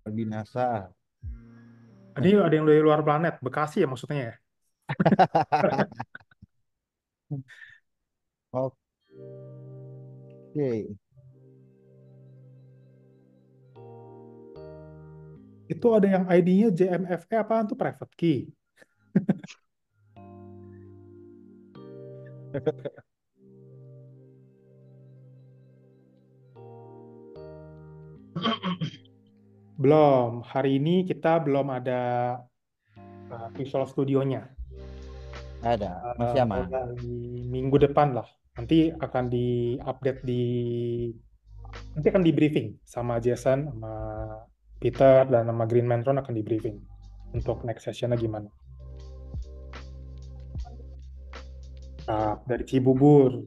Di NASA. Ini ada yang dari luar planet, Bekasi ya maksudnya ya? Oke. Itu ada yang ID-nya JMFE apaan tuh private key? Belum. Hari ini kita belum ada Visual Studionya. Ada, masih aman. Mulai minggu depan lah. Nanti akan di-update nanti akan di briefing sama Jason, sama Peter, dan sama Green Lantern akan di briefing untuk next sessionnya gimana. Dari Cibubur.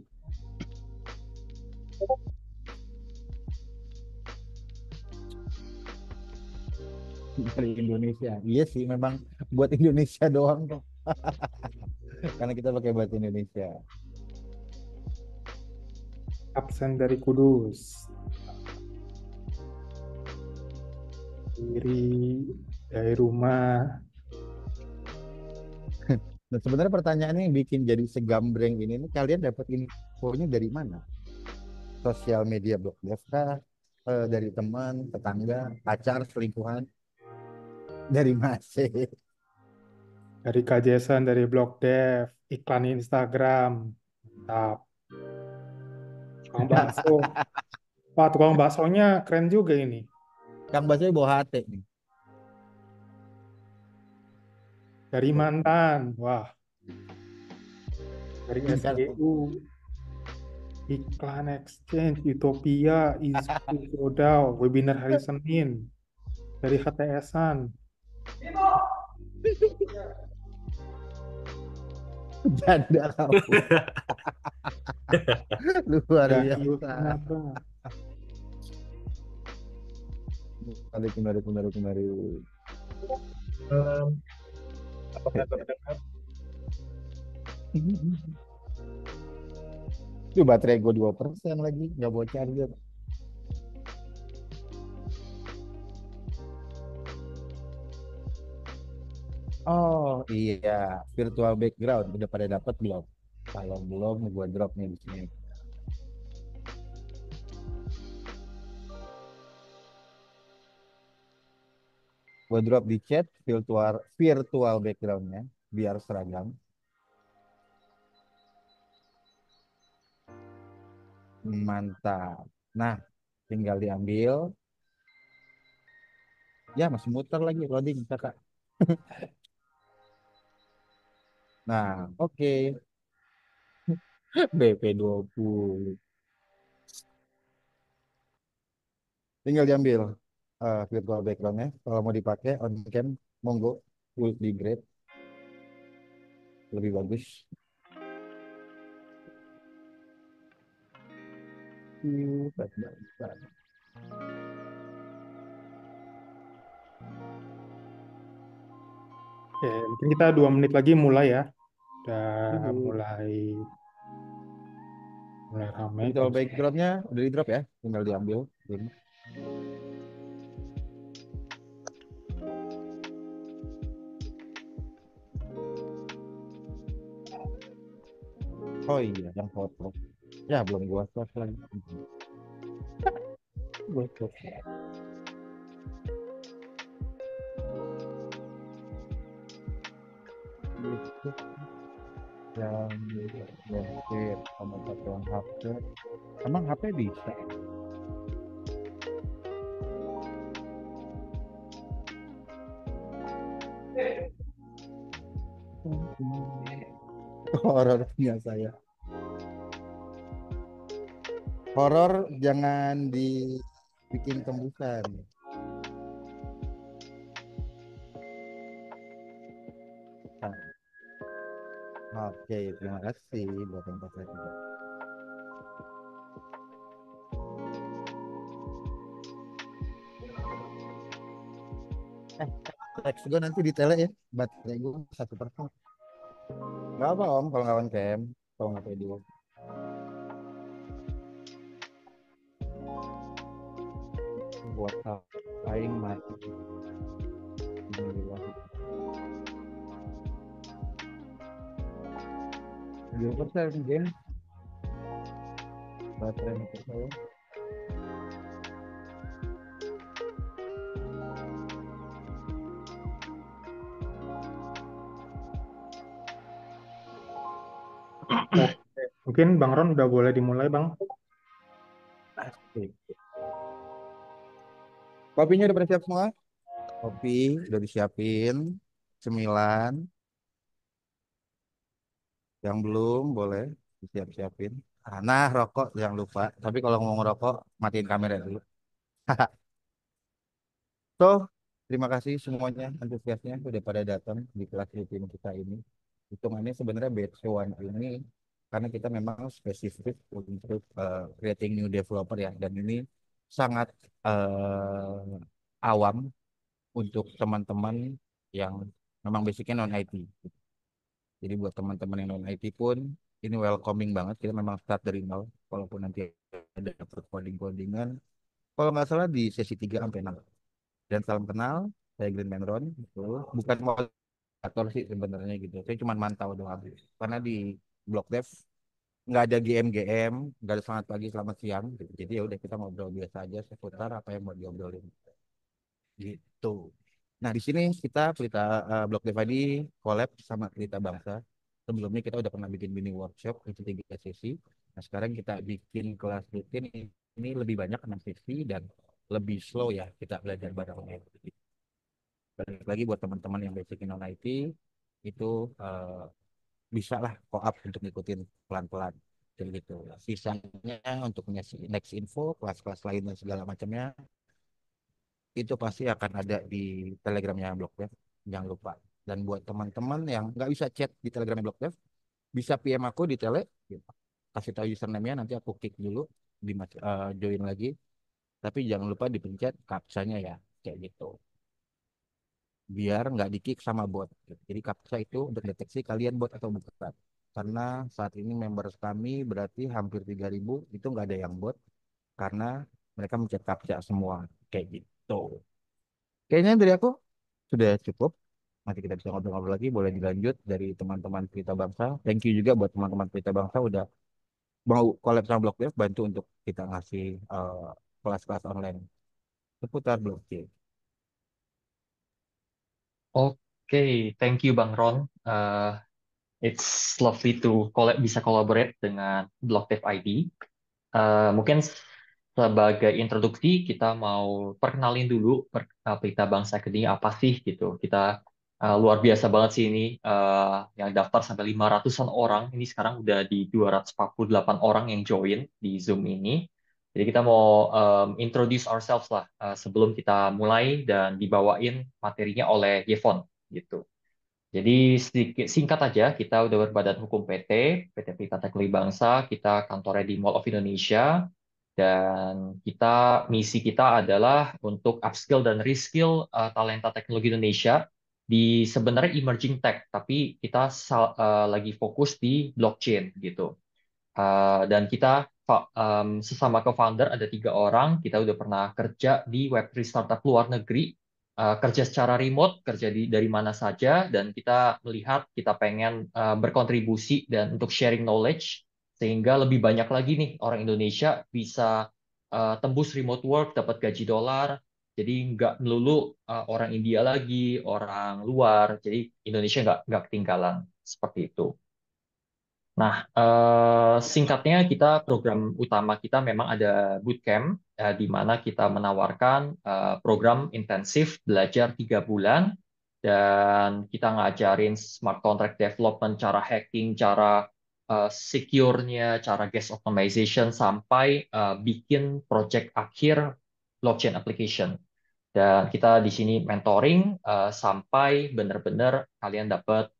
Dari Indonesia. Iya sih, memang buat Indonesia doang kok. Karena kita pakai bahasa Indonesia. Absen dari Kudus. Diri dari rumah. Nah, sebenarnya pertanyaan yang bikin jadi segambreng ini, nih, kalian dapat infonya dari mana? Sosial media blog dev kah? Dari teman, tetangga, pacar, selingkuhan? Dari masih. Dari Kak Jason, dari Blog Dev. Iklan Instagram. Mantap. Tukang bakso. Wah, tukang baksonya keren juga ini. Kang Basnya bawa hati nih. Dari mantan. Wah, dari SGU. Iklan Exchange, Utopia, Easy Godau, webinar hari Senin. Dari HTSan. Janda kamu. Luar Dari biasa. Utama. Menarik, menarik, menarik, menarik. Um, apa kabar? Itu baterai gue 2% lagi, nggak bawa charger. Oh iya, virtual background udah pada dapat belum? Kalau belum, gue drop nih di sini. Gue drop di chat virtual backgroundnya biar seragam. Mantap. Nah, tinggal diambil. Ya masih muter lagi loading kakak. Nah, oke. BP20. Tinggal diambil virtual backgroundnya. Kalau mau dipakai on cam, monggo. Will be great. Lebih bagus. Baik, baik, baik. Oke, mungkin kita 2 menit lagi mulai ya. Udah Yuhu. mulai mulai ramai. Virtual backgroundnya udah di drop ya. Tinggal diambil. Ini. Oh iya, yang foto. Ya, belum gua share lagi. Gua share. Yang share sama satu HP. Emang HP bisa? Horornya saya. Horor jangan dibikin tembusan. Oke, terima kasih buat yang juga. Eh, teks gue nanti di tele ya. Baterai gue 1%. Gak apa om kalau nggak on cam. Kalau nggak pede. kuota aing mati inilah 2% game baterai motor saya. Oke. Mungkin Bang Ron udah boleh dimulai, Bang. Asik. Kopinya udah pada siap semua? Kopi udah disiapin. Cemilan yang belum boleh disiap-siapin. Nah, rokok jangan lupa. Tapi kalau mau ngerokok, matiin kamera dulu. So, terima kasih semuanya antusiasnya udah pada datang di kelas rutin kita ini. Hitungannya sebenarnya batch one ini karena kita memang spesifik untuk creating new developer ya, dan ini sangat awam untuk teman-teman yang memang basicnya non IT. Jadi buat teman-teman yang non IT pun ini welcoming banget. Kita memang start dari nol. Walaupun nanti ada coding-codingan. Kalau nggak salah di sesi 3 sampai 6. Dan salam kenal, saya Green Menron. Gitu. Bukan moderator sih sebenarnya gitu. Saya cuma mantau doang. Karena di Blog Dev nggak ada GM-GM, nggak ada selamat pagi, selamat siang. Gitu. Jadi ya udah kita ngobrol biasa aja seputar apa yang mau diobrolin. Gitu. Nah, di sini kita Pelita Blog Dev ID collab sama Pelita Bangsa. Sebelumnya kita udah pernah bikin mini workshop itu 3 sesi. Nah, sekarang kita bikin kelas rutin ini lebih banyak 6 sesi dan lebih slow ya kita belajar bareng. Balik lagi buat teman-teman yang basic non IT itu eh, bisa lah co-op untuk ngikutin pelan-pelan kayak gitu. Sisanya untuk next info, kelas-kelas lain dan segala macamnya itu pasti akan ada di Telegramnya Blog Dev, jangan lupa. Dan buat teman-teman yang nggak bisa chat di Telegramnya Blog Dev, bisa PM aku di Tele, gitu. Kasih tahu username-nya, nanti aku kick dulu, join lagi. Tapi jangan lupa dipencet captcha-nya ya, kayak gitu. Biar nggak di-kick sama bot. Gitu. Jadi captcha itu untuk deteksi kalian bot atau bukan. Karena saat ini members kami berarti hampir 3.000 itu nggak ada yang bot karena mereka mencet captcha semua kayak gitu. Kayaknya dari aku sudah cukup. Nanti kita bisa ngobrol-ngobrol lagi. Boleh dilanjut dari teman-teman Pelita Bangsa. Thank you juga buat teman-teman Pelita Bangsa udah mau collab sama Blog Dev, bantu untuk kita ngasih kelas-kelas online seputar blockchain. Oke, thank you Bang Ron. It's lovely to bisa collaborate dengan BlockDev ID. Mungkin sebagai introduksi kita mau perkenalin dulu Pelita Bangsa Academy apa sih gitu. Kita luar biasa banget sih ini yang daftar sampai 500-an orang. Ini sekarang udah di 248 orang yang join di Zoom ini. Jadi kita mau introduce ourselves lah sebelum kita mulai dan dibawain materinya oleh Yevon gitu. Jadi sedikit singkat aja, kita udah berbadan hukum PT Pelita Teknologi Bangsa, kita kantornya di Mall of Indonesia, dan misi kita adalah untuk upskill dan reskill talenta teknologi Indonesia di sebenarnya emerging tech, tapi kita lagi fokus di blockchain gitu. Dan kita sesama co-founder ada 3 orang, kita udah pernah kerja di Web3 startup luar negeri, kerja secara remote, kerja dari mana saja, dan kita melihat kita pengen berkontribusi dan untuk sharing knowledge, sehingga lebih banyak lagi nih orang Indonesia bisa tembus remote work, dapat gaji dolar, jadi nggak melulu orang India lagi, orang luar, jadi Indonesia nggak ketinggalan, seperti itu. Nah, singkatnya program utama kita memang ada bootcamp, di mana kita menawarkan program intensif belajar 3 bulan, dan kita ngajarin smart contract development, cara hacking, cara secure-nya, cara gas optimization, sampai bikin project akhir blockchain application. Dan kita di sini mentoring sampai benar-benar kalian dapat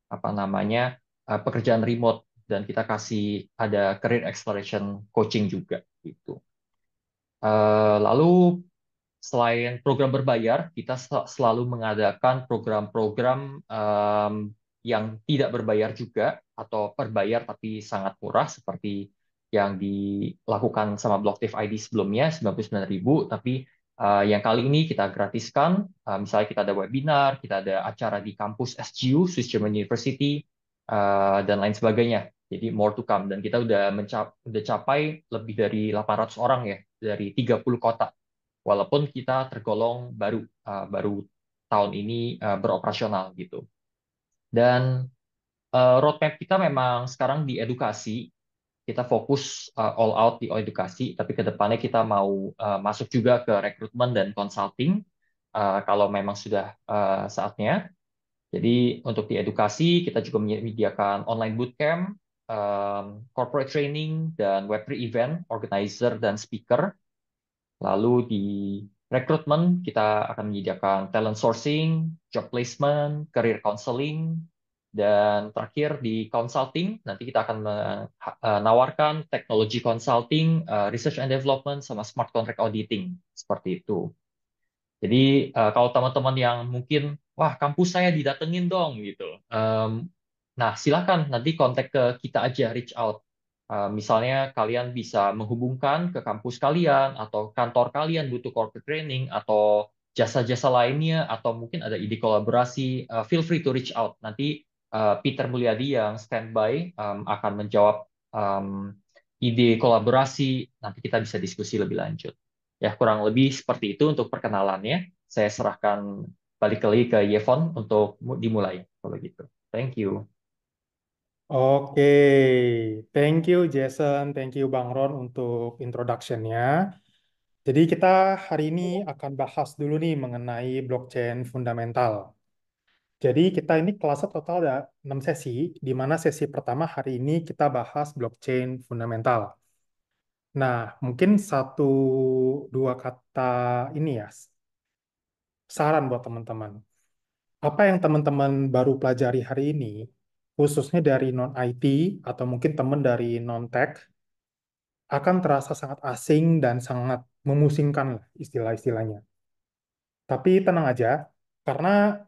apa namanya pekerjaan remote, dan kita kasih ada career acceleration coaching juga gitu. Lalu selain program berbayar, kita selalu mengadakan program-program yang tidak berbayar juga atau berbayar tapi sangat murah, seperti yang dilakukan sama Blocktif ID sebelumnya 99.000, tapi yang kali ini kita gratiskan. Misalnya kita ada webinar, kita ada acara di kampus SGU, Swiss German University, dan lain sebagainya. Jadi more to come. Dan kita udah capai lebih dari 800 orang ya, dari 30 kota. Walaupun kita tergolong baru tahun ini beroperasional gitu. Dan roadmap kita memang sekarang di edukasi. Kita fokus all out di edukasi, tapi ke depannya kita mau masuk juga ke rekrutmen dan consulting kalau memang sudah saatnya. Jadi untuk di edukasi kita juga menyediakan online bootcamp, corporate training, dan Web3 event, organizer dan speaker. Lalu di rekrutmen kita akan menyediakan talent sourcing, job placement, career counseling, dan terakhir di consulting nanti kita akan menawarkan teknologi consulting, research and development, sama smart contract auditing seperti itu. Jadi kalau teman-teman yang mungkin wah kampus saya didatengin dong gitu, nah silakan nanti kontak ke kita aja, reach out. Misalnya kalian bisa menghubungkan ke kampus kalian atau kantor kalian butuh corporate training atau jasa-jasa lainnya atau mungkin ada ide kolaborasi, feel free to reach out. Nanti Peter Mulyadi yang standby akan menjawab ide kolaborasi. Nanti kita bisa diskusi lebih lanjut. Ya kurang lebih seperti itu untuk perkenalannya. Saya serahkan balik lagi ke Yevon untuk dimulai kalau gitu. Thank you. Oke, thank you Jason, thank you Bang Ron untuk introduction-nya. Jadi kita hari ini akan bahas dulu nih mengenai blockchain fundamental. Jadi kita ini kelasnya total ada 6 sesi, di mana sesi pertama hari ini kita bahas blockchain fundamental. Nah, mungkin satu dua kata ini ya, saran buat teman-teman. Apa yang teman-teman baru pelajari hari ini, khususnya dari non-IT atau mungkin teman dari non-tech, akan terasa sangat asing dan sangat memusingkan lah istilah-istilahnya. Tapi tenang aja, karena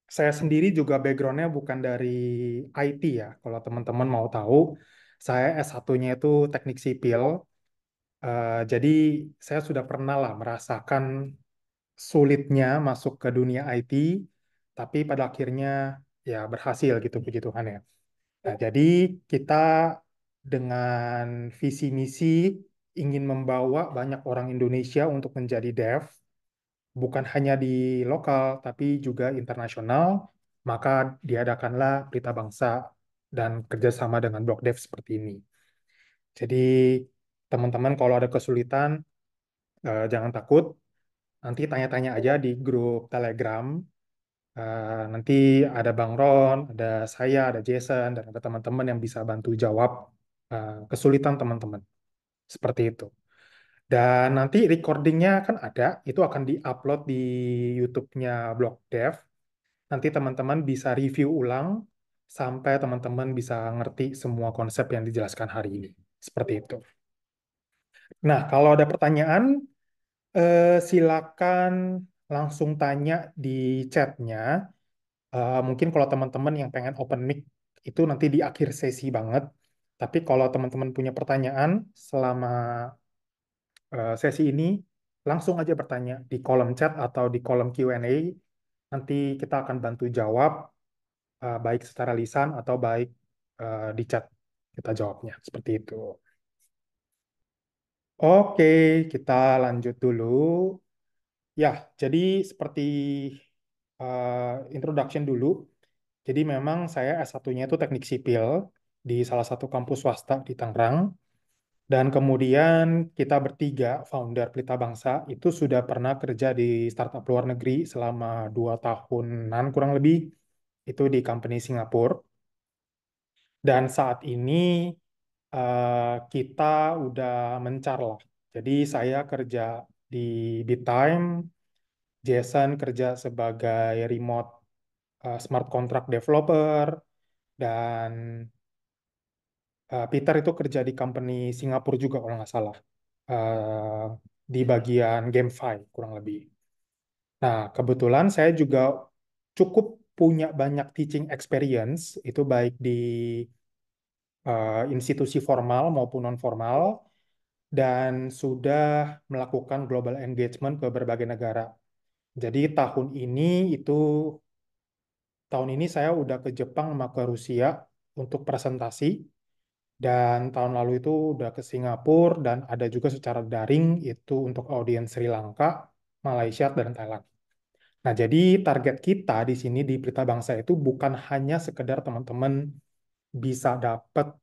saya sendiri juga background-nya bukan dari IT ya. Kalau teman-teman mau tahu, saya S1-nya itu teknik sipil. Jadi saya sudah pernah lah merasakan sulitnya masuk ke dunia IT, tapi pada akhirnya ya berhasil gitu puji Tuhan ya. Nah, jadi kita dengan visi misi ingin membawa banyak orang Indonesia untuk menjadi dev, bukan hanya di lokal tapi juga internasional, maka diadakanlah Pelita Bangsa dan kerjasama dengan Blok Dev seperti ini. Jadi teman-teman kalau ada kesulitan jangan takut, nanti tanya-tanya aja di grup Telegram. Nanti ada Bang Ron, ada saya, ada Jason, dan ada teman-teman yang bisa bantu jawab kesulitan teman-teman. Seperti itu. Dan nanti recordingnya kan ada, itu akan di-upload di YouTube-nya Blog Dev. Nanti teman-teman bisa review ulang sampai teman-teman bisa ngerti semua konsep yang dijelaskan hari ini. Seperti itu. Nah, kalau ada pertanyaan, silakan langsung tanya di chatnya. Mungkin kalau teman-teman yang pengen open mic itu nanti di akhir sesi banget. Tapi kalau teman-teman punya pertanyaan selama sesi ini, langsung aja bertanya di kolom chat atau di kolom Q&A. Nanti kita akan bantu jawab, baik secara lisan atau baik di chat kita jawabnya. Seperti itu. Oke, kita lanjut dulu. Ya, jadi seperti introduction dulu. Jadi memang saya S1-nya itu teknik sipil di salah satu kampus swasta di Tangerang. Dan kemudian kita bertiga, founder Pelita Bangsa, itu sudah pernah kerja di startup luar negeri selama 2 tahunan kurang lebih, itu di company Singapura. Dan saat ini kita udah mencar lah. Jadi saya kerja di BitTime, Jason kerja sebagai remote smart contract developer, dan Peter itu kerja di company Singapura juga kalau nggak salah. Eh, di bagian GameFi kurang lebih. Nah, kebetulan saya juga cukup punya banyak teaching experience, itu baik di institusi formal maupun non-formal, dan sudah melakukan global engagement ke berbagai negara. Jadi tahun ini saya udah ke Jepang sama ke Rusia untuk presentasi, dan tahun lalu itu udah ke Singapura, dan ada juga secara daring itu untuk audiens Sri Lanka, Malaysia, dan Thailand. Nah, jadi target kita di sini di Berita Bangsa itu bukan hanya sekedar teman-teman bisa dapat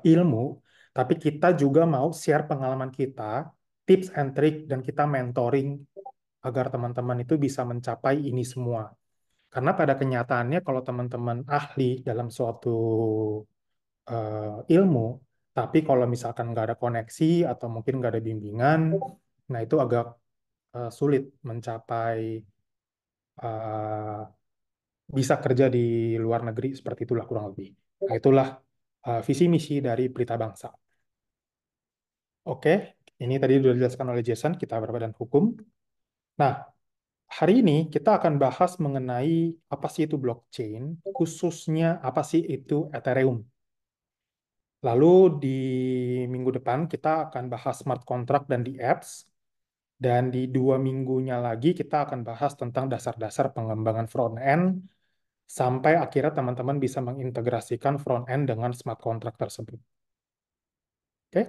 ilmu, tapi kita juga mau share pengalaman kita, tips and trick, dan kita mentoring agar teman-teman itu bisa mencapai ini semua. Karena pada kenyataannya kalau teman-teman ahli dalam suatu ilmu, tapi kalau misalkan nggak ada koneksi atau mungkin nggak ada bimbingan, nah itu agak sulit mencapai uh, bisa kerja di luar negeri, seperti itulah kurang lebih. Nah, itulah visi misi dari Berita Bangsa. Oke, ini tadi sudah dijelaskan oleh Jason, kita berbadan hukum. Nah, hari ini kita akan bahas mengenai apa sih itu blockchain, khususnya apa sih itu Ethereum. Lalu di minggu depan kita akan bahas smart contract dan di apps. Dan di 2 minggunya lagi kita akan bahas tentang dasar-dasar pengembangan front end sampai akhirnya teman-teman bisa mengintegrasikan front end dengan smart contract tersebut. Oke?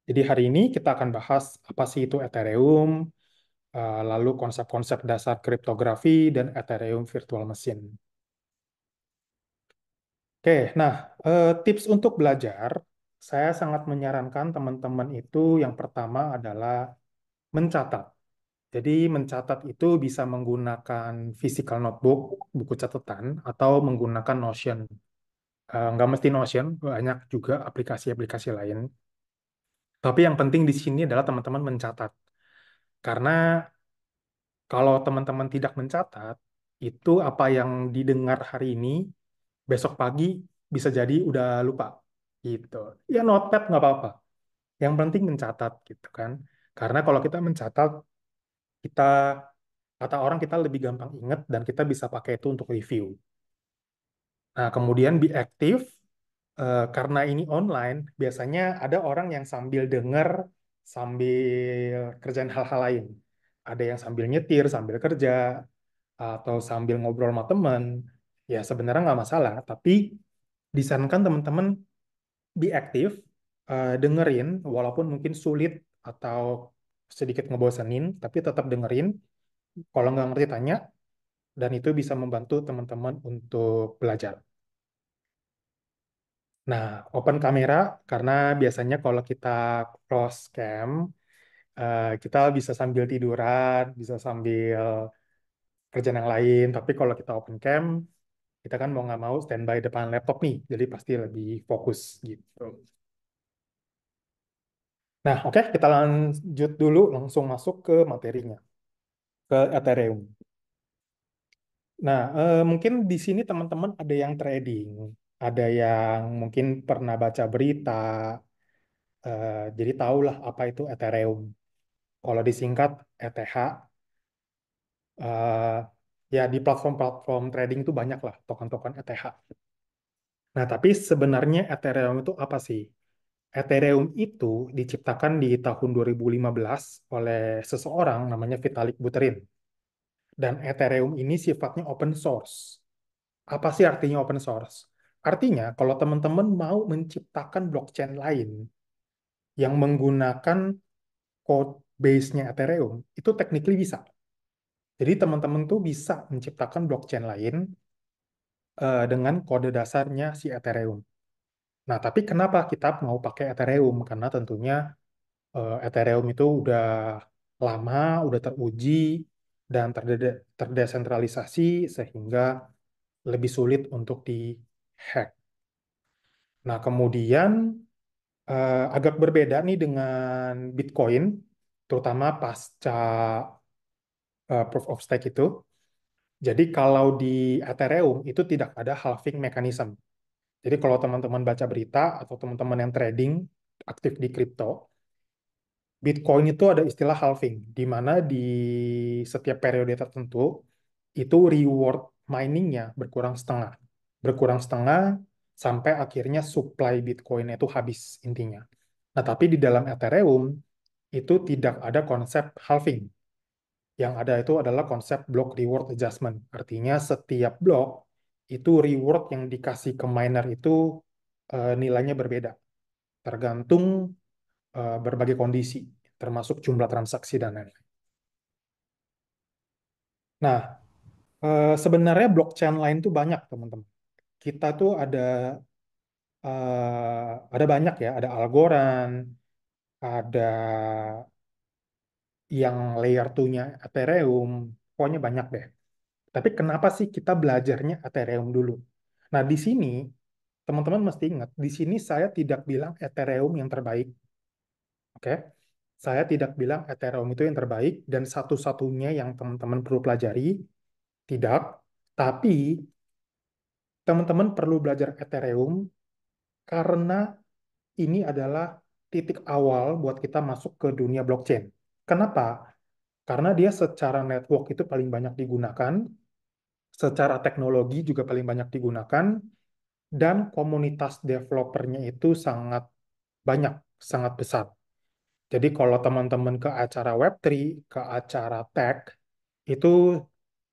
Jadi hari ini kita akan bahas apa sih itu Ethereum, lalu konsep-konsep dasar kriptografi dan Ethereum Virtual Machine. Oke, nah tips untuk belajar, saya sangat menyarankan teman-teman itu yang pertama adalah mencatat. Jadi mencatat itu bisa menggunakan physical notebook, buku catatan, atau menggunakan Notion. Nggak mesti Notion, banyak juga aplikasi-aplikasi lain. Tapi yang penting di sini adalah teman-teman mencatat. Karena kalau teman-teman tidak mencatat, itu apa yang didengar hari ini, besok pagi bisa jadi udah lupa. Gitu. Ya notepad nggak apa-apa. Yang penting mencatat gitu kan. Karena kalau kita mencatat, kita kata orang kita lebih gampang ingat dan kita bisa pakai itu untuk review. Nah, kemudian be aktif, karena ini online, biasanya ada orang yang sambil denger, sambil kerjaan hal-hal lain. Ada yang sambil nyetir, sambil kerja, atau sambil ngobrol sama teman. Ya sebenarnya nggak masalah, tapi disarankan teman-teman be aktif, dengerin, walaupun mungkin sulit atau sedikit ngebosenin, tapi tetap dengerin. Kalau nggak ngerti tanya, dan itu bisa membantu teman-teman untuk belajar. Nah, open kamera karena biasanya kalau kita close cam, kita bisa sambil tiduran, bisa sambil kerjaan yang lain. Tapi kalau kita open cam, kita kan mau nggak mau standby depan laptop nih, jadi pasti lebih fokus gitu. Nah, oke, kita lanjut dulu, langsung masuk ke materinya, ke Ethereum. Nah, mungkin di sini teman-teman ada yang trading, ada yang mungkin pernah baca berita, jadi tahulah apa itu Ethereum. Kalau disingkat ETH, eh, ya di platform-platform trading itu banyak lah token-token ETH. Nah, tapi sebenarnya Ethereum itu apa sih? Ethereum itu diciptakan di tahun 2015 oleh seseorang namanya Vitalik Buterin. Dan Ethereum ini sifatnya open source. Apa sih artinya open source? Artinya, kalau teman-teman mau menciptakan blockchain lain yang menggunakan code base-nya Ethereum, itu technically bisa. Jadi teman-teman tuh bisa menciptakan blockchain lain dengan kode dasarnya si Ethereum. Nah, tapi kenapa kita mau pakai Ethereum? Karena tentunya Ethereum itu udah lama, udah teruji, dan terdesentralisasi sehingga lebih sulit untuk dihack. Nah, kemudian agak berbeda nih dengan Bitcoin, terutama pasca proof of stake itu. Jadi kalau di Ethereum itu tidak ada halving mechanism. Jadi kalau teman-teman baca berita atau teman-teman yang trading aktif di kripto, Bitcoin itu ada istilah halving, di mana di setiap periode tertentu itu reward miningnya berkurang setengah. Berkurang setengah sampai akhirnya supply Bitcoin itu habis intinya. Nah, tapi di dalam Ethereum itu tidak ada konsep halving. Yang ada itu adalah konsep block reward adjustment. Artinya setiap blok itu reward yang dikasih ke miner itu nilainya berbeda, tergantung berbagai kondisi, termasuk jumlah transaksi dan lain-lain. Nah, sebenarnya blockchain lain tuh banyak, teman-teman. Kita tuh ada banyak ya, ada Algorand, ada yang layer 2-nya Ethereum, pokoknya banyak deh. Tapi kenapa sih kita belajarnya Ethereum dulu? Nah, di sini teman-teman mesti ingat, di sini saya tidak bilang Ethereum yang terbaik, oke? Saya tidak bilang Ethereum itu yang terbaik dan satu-satunya yang teman-teman perlu pelajari, tidak. Tapi teman-teman perlu belajar Ethereum karena ini adalah titik awal buat kita masuk ke dunia blockchain. Kenapa? Karena dia secara network itu paling banyak digunakan, secara teknologi juga paling banyak digunakan, dan komunitas developernya itu sangat banyak, sangat besar. Jadi kalau teman-teman ke acara Web3, ke acara tech, itu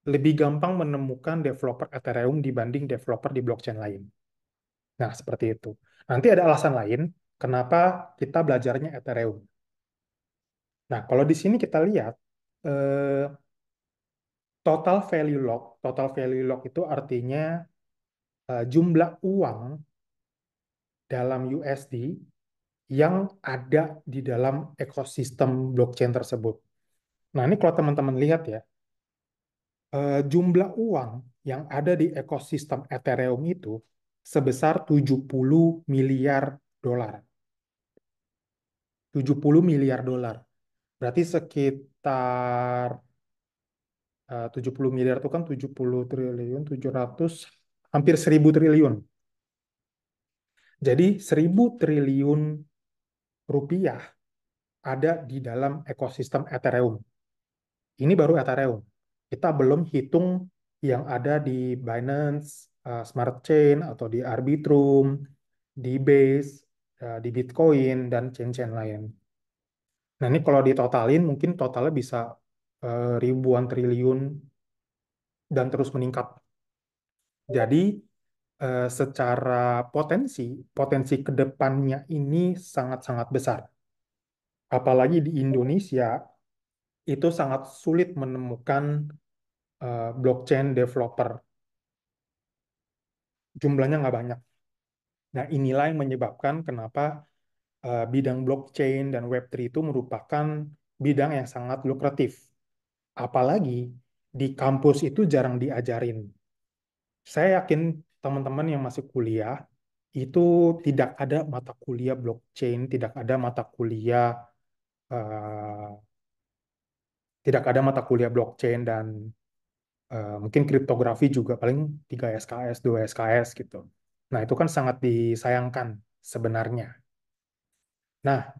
lebih gampang menemukan developer Ethereum dibanding developer di blockchain lain. Nah, seperti itu. Nanti ada alasan lain kenapa kita belajarnya Ethereum. Nah, kalau di sini kita lihat, eh, total value lock itu artinya jumlah uang dalam USD yang ada di dalam ekosistem blockchain tersebut. Nah, ini kalau teman-teman lihat ya, jumlah uang yang ada di ekosistem Ethereum itu sebesar 70 miliar dolar. 70 miliar dolar. Berarti sekitar 70 miliar itu kan 70 triliun, 700, hampir 1000 triliun. Jadi 1000 triliun rupiah ada di dalam ekosistem Ethereum. Ini baru Ethereum. Kita belum hitung yang ada di Binance Smart Chain atau di Arbitrum, di Base, di Bitcoin, dan chain-chain lain. Nah, ini kalau ditotalin, mungkin totalnya bisa ribuan triliun dan terus meningkat. Jadi, secara potensi, potensi ke depannya ini sangat-sangat besar. Apalagi di Indonesia, itu sangat sulit menemukan blockchain developer. Jumlahnya nggak banyak. Nah, inilah yang menyebabkan kenapa bidang blockchain dan Web3 itu merupakan bidang yang sangat lukratif. Apalagi di kampus itu jarang diajarin. Saya yakin teman-teman yang masih kuliah itu tidak ada mata kuliah blockchain, eh, tidak ada mata kuliah blockchain dan mungkin kriptografi juga paling 3 SKS, 2 SKS gitu. Nah, itu kan sangat disayangkan sebenarnya. Nah,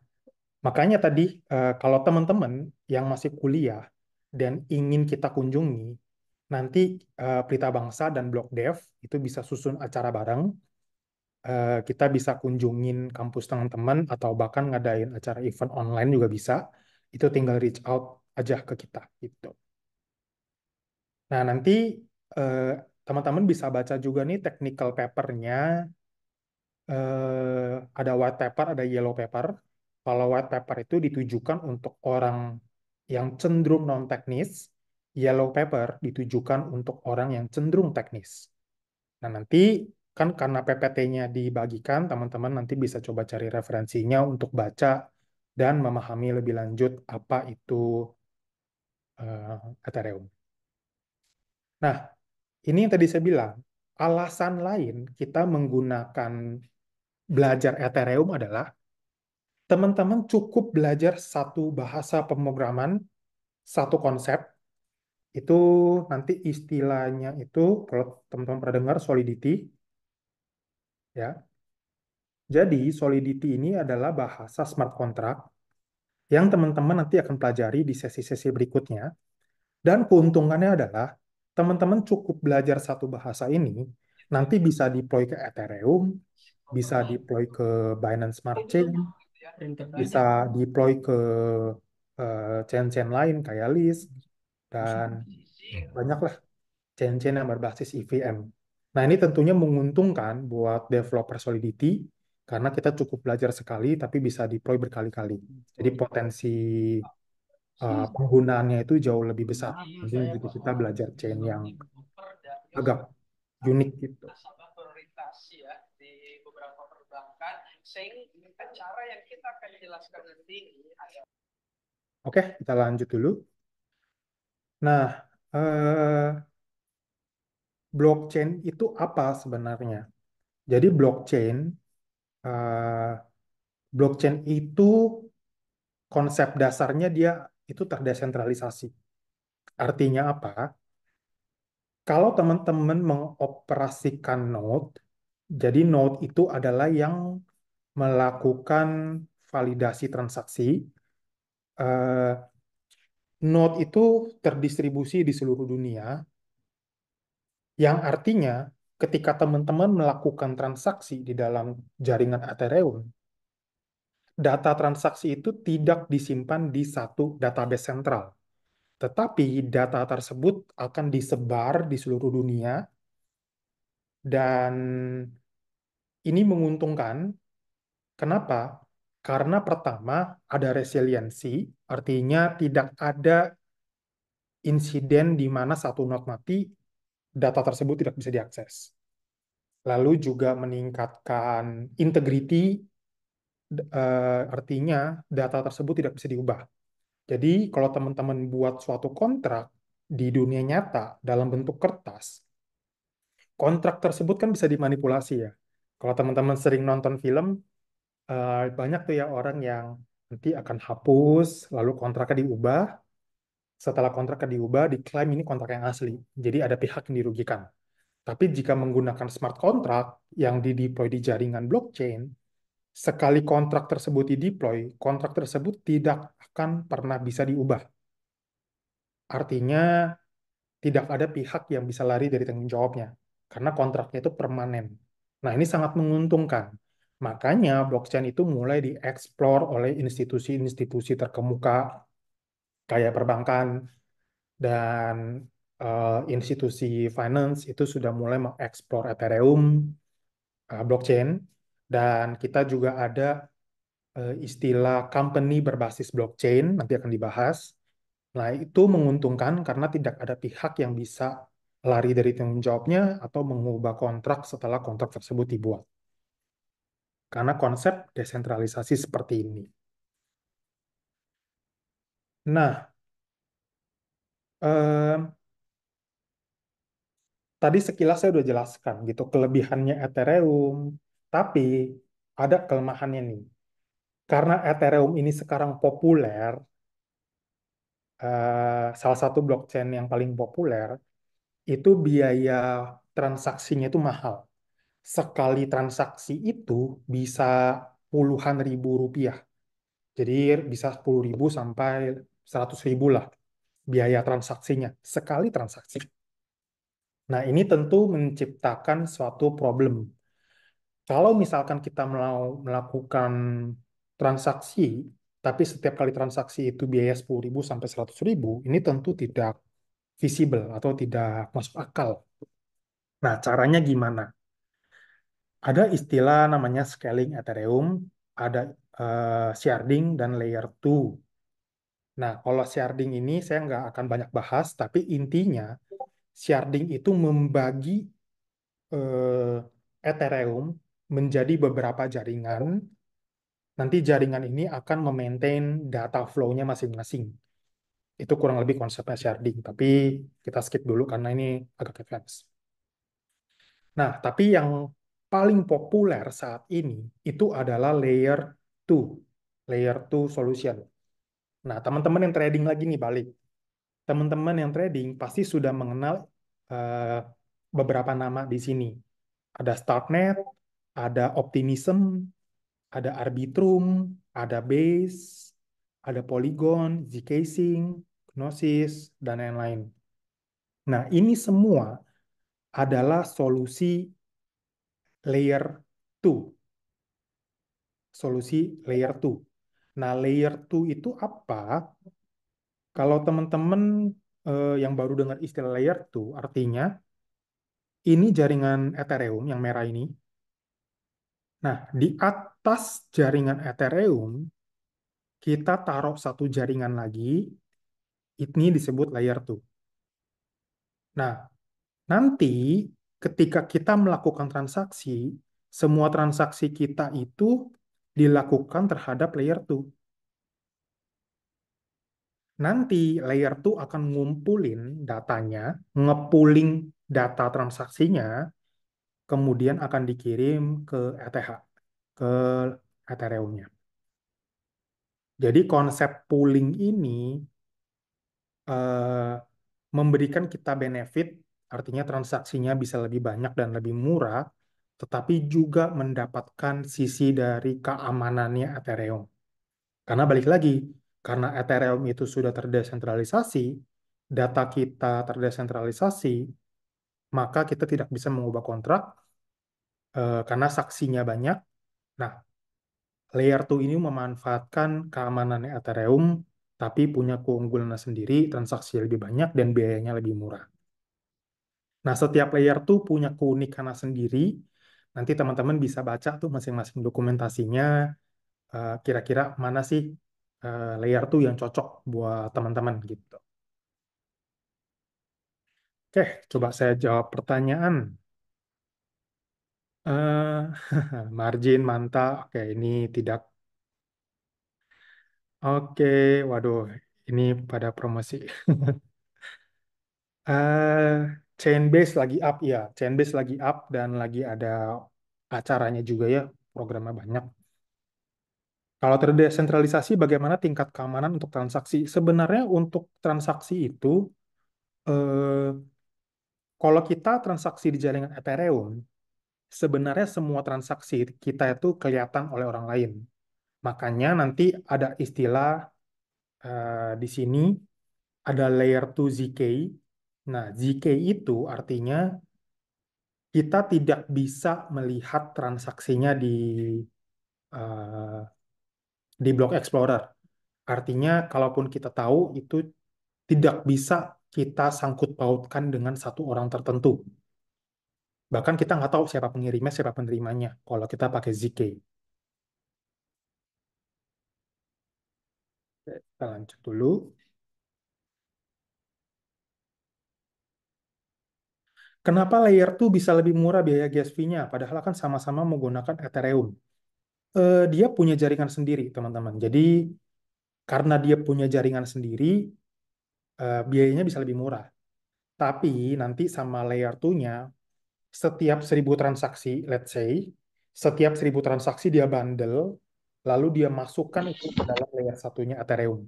makanya tadi kalau teman-teman yang masih kuliah dan ingin kita kunjungi, nanti Pelita Bangsa dan Blok Dev itu bisa susun acara bareng. Kita bisa kunjungin kampus teman-teman atau bahkan ngadain acara event online juga bisa. Itu tinggal reach out aja ke kita gitu. Nah, nanti eh, teman-teman bisa baca juga nih technical papernya. Ada white paper, ada yellow paper. Kalau white paper itu ditujukan untuk orang yang cenderung non-teknis, yellow paper ditujukan untuk orang yang cenderung teknis. Nah, nanti kan karena PPT-nya dibagikan, teman-teman nanti bisa coba cari referensinya untuk baca dan memahami lebih lanjut apa itu Ethereum. Nah, ini yang tadi saya bilang, alasan lain kita menggunakan belajar Ethereum adalah teman-teman cukup belajar satu bahasa pemrograman, satu konsep, itu nanti istilahnya itu, kalau teman-teman pernah dengar Solidity, ya. Jadi Solidity ini adalah bahasa smart contract yang teman-teman nanti akan pelajari di sesi-sesi berikutnya. Dan keuntungannya adalah teman-teman cukup belajar satu bahasa ini, nanti bisa deploy ke Ethereum, bisa deploy ke Binance Smart Chain, bisa deploy ke chain-chain lain kayak List, dan banyaklah chain-chain yang berbasis EVM. Nah, ini tentunya menguntungkan buat developer Solidity karena kita cukup belajar sekali tapi bisa deploy berkali-kali. Jadi potensi penggunaannya itu jauh lebih besar. Jadi gitu kita belajar chain yang agak unik gitu. Oke, kita lanjut dulu. Nah, eh, blockchain itu apa sebenarnya? Jadi eh, blockchain itu konsep dasarnya dia itu terdesentralisasi. Artinya apa? Kalau teman-teman mengoperasikan node, jadi node itu adalah yang melakukan validasi transaksi. Eh, Node itu terdistribusi di seluruh dunia, yang artinya ketika teman-teman melakukan transaksi di dalam jaringan Ethereum, data transaksi itu tidak disimpan di satu database sentral, tetapi data tersebut akan disebar di seluruh dunia, dan ini menguntungkan. Kenapa? Karena pertama, ada resiliensi, artinya tidak ada insiden di mana satu node mati, data tersebut tidak bisa diakses. Lalu juga meningkatkan integrity, artinya data tersebut tidak bisa diubah. Jadi kalau teman-teman buat suatu kontrak di dunia nyata dalam bentuk kertas, kontrak tersebut kan bisa dimanipulasi ya. Kalau teman-teman sering nonton film, banyak tuh ya orang yang nanti akan hapus, lalu kontraknya diubah. Setelah kontraknya diubah, diklaim ini kontrak yang asli. Jadi ada pihak yang dirugikan. Tapi jika menggunakan smart contract yang dideploy di jaringan blockchain, sekali kontrak tersebut dideploy, kontrak tersebut tidak akan pernah bisa diubah. Artinya tidak ada pihak yang bisa lari dari tanggung jawabnya, karena kontraknya itu permanen. Nah, ini sangat menguntungkan. Makanya blockchain itu mulai dieksplor oleh institusi-institusi terkemuka kayak perbankan dan institusi finance itu sudah mulai mengeksplor Ethereum, blockchain, dan kita juga ada istilah company berbasis blockchain, nanti akan dibahas. Nah, itu menguntungkan karena tidak ada pihak yang bisa lari dari tanggung jawabnya atau mengubah kontrak setelah kontrak tersebut dibuat. Karena konsep desentralisasi seperti ini. Nah, eh, tadi sekilas saya udah jelaskan gitu kelebihannya Ethereum, tapi ada kelemahannya nih. Karena Ethereum ini sekarang populer, salah satu blockchain yang paling populer, itu biaya transaksinya itu mahal. Sekali transaksi itu bisa puluhan ribu rupiah. Jadi bisa 10.000 sampai 100.000 lah biaya transaksinya. Sekali transaksi. Nah, ini tentu menciptakan suatu problem. Kalau misalkan kita mau melakukan transaksi, tapi setiap kali transaksi itu biaya 10.000 sampai 100.000, ini tentu tidak visible atau tidak masuk akal. Nah, caranya gimana? Ada istilah namanya scaling Ethereum, ada sharding dan layer 2. Nah, kalau sharding ini saya nggak akan banyak bahas, tapi intinya sharding itu membagi eh, Ethereum menjadi beberapa jaringan. Nanti jaringan ini akan memaintain data flow-nya masing-masing. Itu kurang lebih konsepnya sharding, tapi kita skip dulu karena ini agak advance. Nah, tapi yang paling populer saat ini itu adalah layer 2, layer 2 solution. Nah, teman-teman yang trading lagi nih balik. Teman-teman yang trading pasti sudah mengenal eh, beberapa nama di sini. Ada Starknet, ada Optimism, ada Arbitrum, ada Base, ada Polygon, Zcasing, Gnosis, dan lain-lain. Nah, ini semua adalah solusi layer 2, solusi layer 2. Nah, layer 2 itu apa? Kalau teman-teman yang baru dengar istilah layer 2, artinya ini jaringan Ethereum yang merah ini. Nah, di atas jaringan Ethereum, kita taruh satu jaringan lagi, ini disebut layer 2. Nah, nanti ketika kita melakukan transaksi, semua transaksi kita itu dilakukan terhadap layer 2. Nanti layer 2 akan ngumpulin datanya, ngepooling data transaksinya, kemudian akan dikirim ke ETH, ke Ethereum-nya. Jadi konsep pooling ini eh, memberikan kita benefit, artinya transaksinya bisa lebih banyak dan lebih murah, tetapi juga mendapatkan sisi dari keamanannya Ethereum. Karena balik lagi, karena Ethereum itu sudah terdesentralisasi, data kita terdesentralisasi, maka kita tidak bisa mengubah kontrak karena saksinya banyak. Nah, layer 2 ini memanfaatkan keamanannya Ethereum, tapi punya keunggulan sendiri, transaksi lebih banyak dan biayanya lebih murah. Nah, setiap layer 2 punya keunikan sendiri. Nanti teman-teman bisa baca tuh masing-masing dokumentasinya, kira-kira mana sih layer 2 yang cocok buat teman-teman gitu. Oke, coba saya jawab pertanyaan. Eh, margin, manta, oke ini tidak. Oke, waduh, ini pada promosi. Eh, Chainbase lagi up ya, Chainbase lagi up dan lagi ada acaranya juga ya, programnya banyak. Kalau terdesentralisasi, bagaimana tingkat keamanan untuk transaksi? Sebenarnya untuk transaksi itu, eh, kalau kita transaksi di jaringan Ethereum, sebenarnya semua transaksi kita itu kelihatan oleh orang lain. Makanya nanti ada istilah di sini, ada layer 2 ZK. Nah, ZK itu artinya kita tidak bisa melihat transaksinya eh, di Block Explorer. Artinya, kalaupun kita tahu, itu tidak bisa kita sangkut pautkan dengan satu orang tertentu. Bahkan kita nggak tahu siapa pengirimnya, siapa penerimanya, kalau kita pakai ZK. Kita lanjut dulu. Kenapa layer 2 bisa lebih murah biaya gas fee-nya, padahal kan sama-sama menggunakan Ethereum? Dia punya jaringan sendiri, teman-teman. Jadi, karena dia punya jaringan sendiri, biayanya bisa lebih murah. Tapi nanti sama layer 2-nya, setiap 1.000 transaksi, let's say, setiap 1.000 transaksi dia bundle, lalu dia masukkan itu ke dalam layer satunya Ethereum.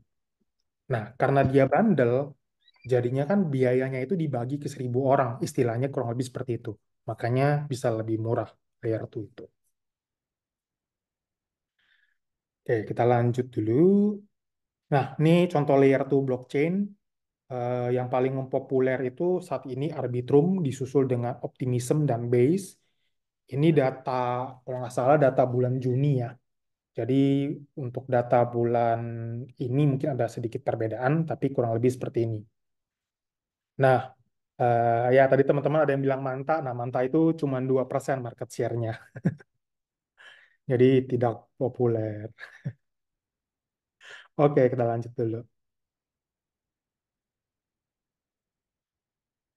Nah, karena dia bundle, jadinya kan biayanya itu dibagi ke 1.000 orang, istilahnya kurang lebih seperti itu. Makanya bisa lebih murah layer 2 itu. Oke, kita lanjut dulu. Nah, ini contoh layer 2 blockchain. Yang paling populer itu saat ini Arbitrum disusul dengan Optimism dan Base. Ini data, kalau nggak salah data bulan Juni ya. Jadi untuk data bulan ini mungkin ada sedikit perbedaan, tapi kurang lebih seperti ini. Nah, ya tadi teman-teman ada yang bilang Manta. Nah, Manta itu cuma 2% market share-nya. Jadi tidak populer. Oke, kita lanjut dulu.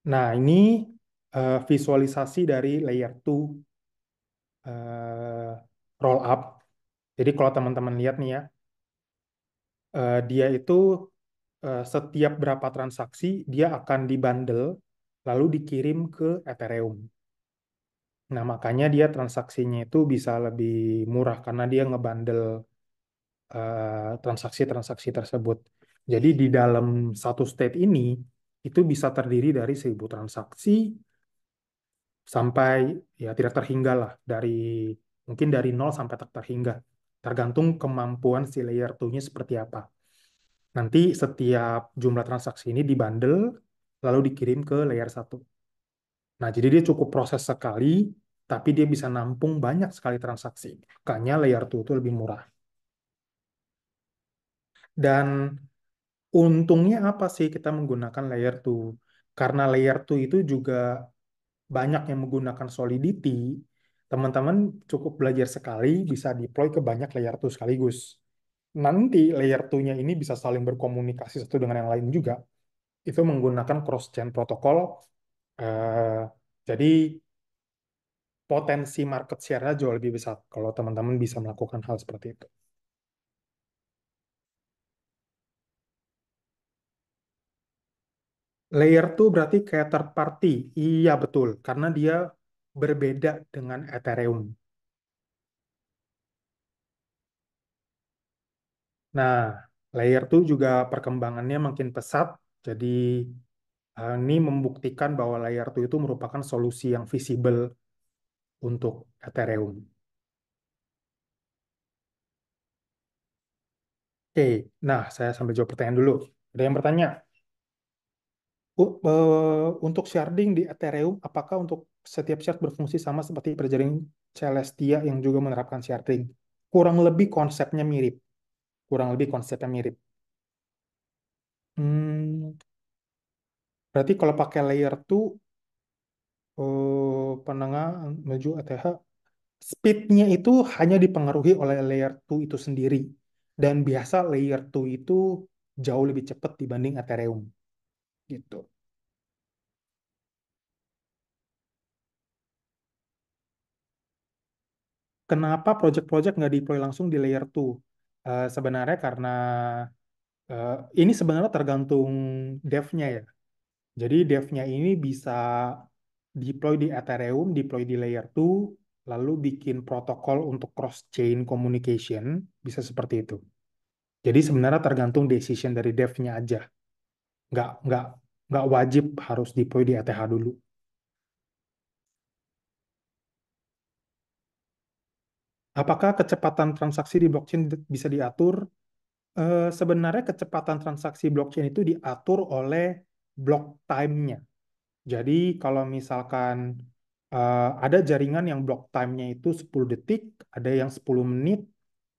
Nah, ini visualisasi dari layer 2 roll up. Jadi kalau teman-teman lihat nih ya, dia itu setiap berapa transaksi dia akan dibundle lalu dikirim ke Ethereum. Nah, makanya dia transaksinya itu bisa lebih murah karena dia ngebundle transaksi-transaksi tersebut. Jadi di dalam satu state ini itu bisa terdiri dari 1.000 transaksi sampai ya tidak terhingga lah, dari mungkin dari nol sampai tak terhingga. Tergantung kemampuan si layer 2-nya seperti apa. Nanti setiap jumlah transaksi ini dibundle lalu dikirim ke layer 1. Nah, jadi dia cukup proses sekali tapi dia bisa nampung banyak sekali transaksi. Makanya layer 2 itu lebih murah. Dan untungnya apa sih kita menggunakan layer 2? Karena layer 2 itu juga banyak yang menggunakan Solidity, teman-teman cukup belajar sekali bisa deploy ke banyak layer 2 sekaligus. Nanti layer 2-nya ini bisa saling berkomunikasi satu dengan yang lain juga. Itu menggunakan cross-chain protokol. Eh, jadi potensi market share-nya jauh lebih besar kalau teman-teman bisa melakukan hal seperti itu. Layer 2 berarti kayak third party. Iya betul, karena dia berbeda dengan Ethereum. Nah, layer 2 juga perkembangannya makin pesat, jadi ini membuktikan bahwa layer 2 itu merupakan solusi yang visible untuk Ethereum. Oke, nah saya sambil jawab pertanyaan dulu. Ada yang bertanya, untuk sharding di Ethereum, apakah untuk setiap shard berfungsi sama seperti perjaringan Celestia yang juga menerapkan sharding? Kurang lebih konsepnya mirip. Kurang lebih konsepnya mirip. Hmm, berarti kalau pakai layer 2, penengah menuju ETH, speed-nya itu hanya dipengaruhi oleh layer 2 itu sendiri. Dan biasa layer 2 itu jauh lebih cepat dibanding Ethereum. Gitu. Kenapa project-project nggak deploy langsung di layer 2? Sebenarnya karena eh, ini sebenarnya tergantung dev-nya ya. Jadi dev-nya ini bisa deploy di Ethereum, deploy di layer 2, lalu bikin protokol untuk cross-chain communication, bisa seperti itu. Jadi sebenarnya tergantung decision dari dev-nya aja. Nggak, nggak, nggak wajib harus deploy di ETH dulu. Apakah kecepatan transaksi di blockchain bisa diatur? Sebenarnya kecepatan transaksi blockchain itu diatur oleh block time-nya. Jadi kalau misalkan ada jaringan yang block time-nya itu 10 detik, ada yang 10 menit.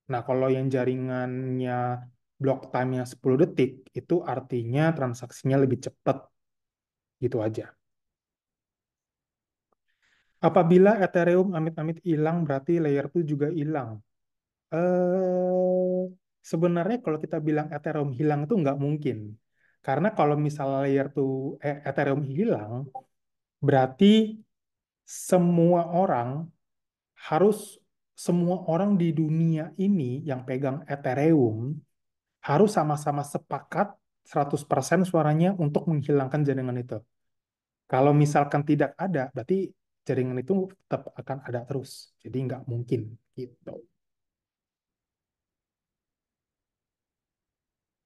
Nah, kalau yang jaringannya block time-nya 10 detik, itu artinya transaksinya lebih cepat. Gitu aja. Apabila Ethereum amit-amit hilang, berarti layer 2 juga hilang. Eh, Sebenarnya kalau kita bilang Ethereum hilang itu nggak mungkin. Karena kalau misalnya layer 2 Ethereum hilang, berarti semua orang harus semua orang di dunia ini yang pegang Ethereum harus sama-sama sepakat 100% suaranya untuk menghilangkan jaringan itu. Kalau misalkan tidak ada, berarti jaringan itu tetap akan ada terus. Jadi nggak mungkin gitu.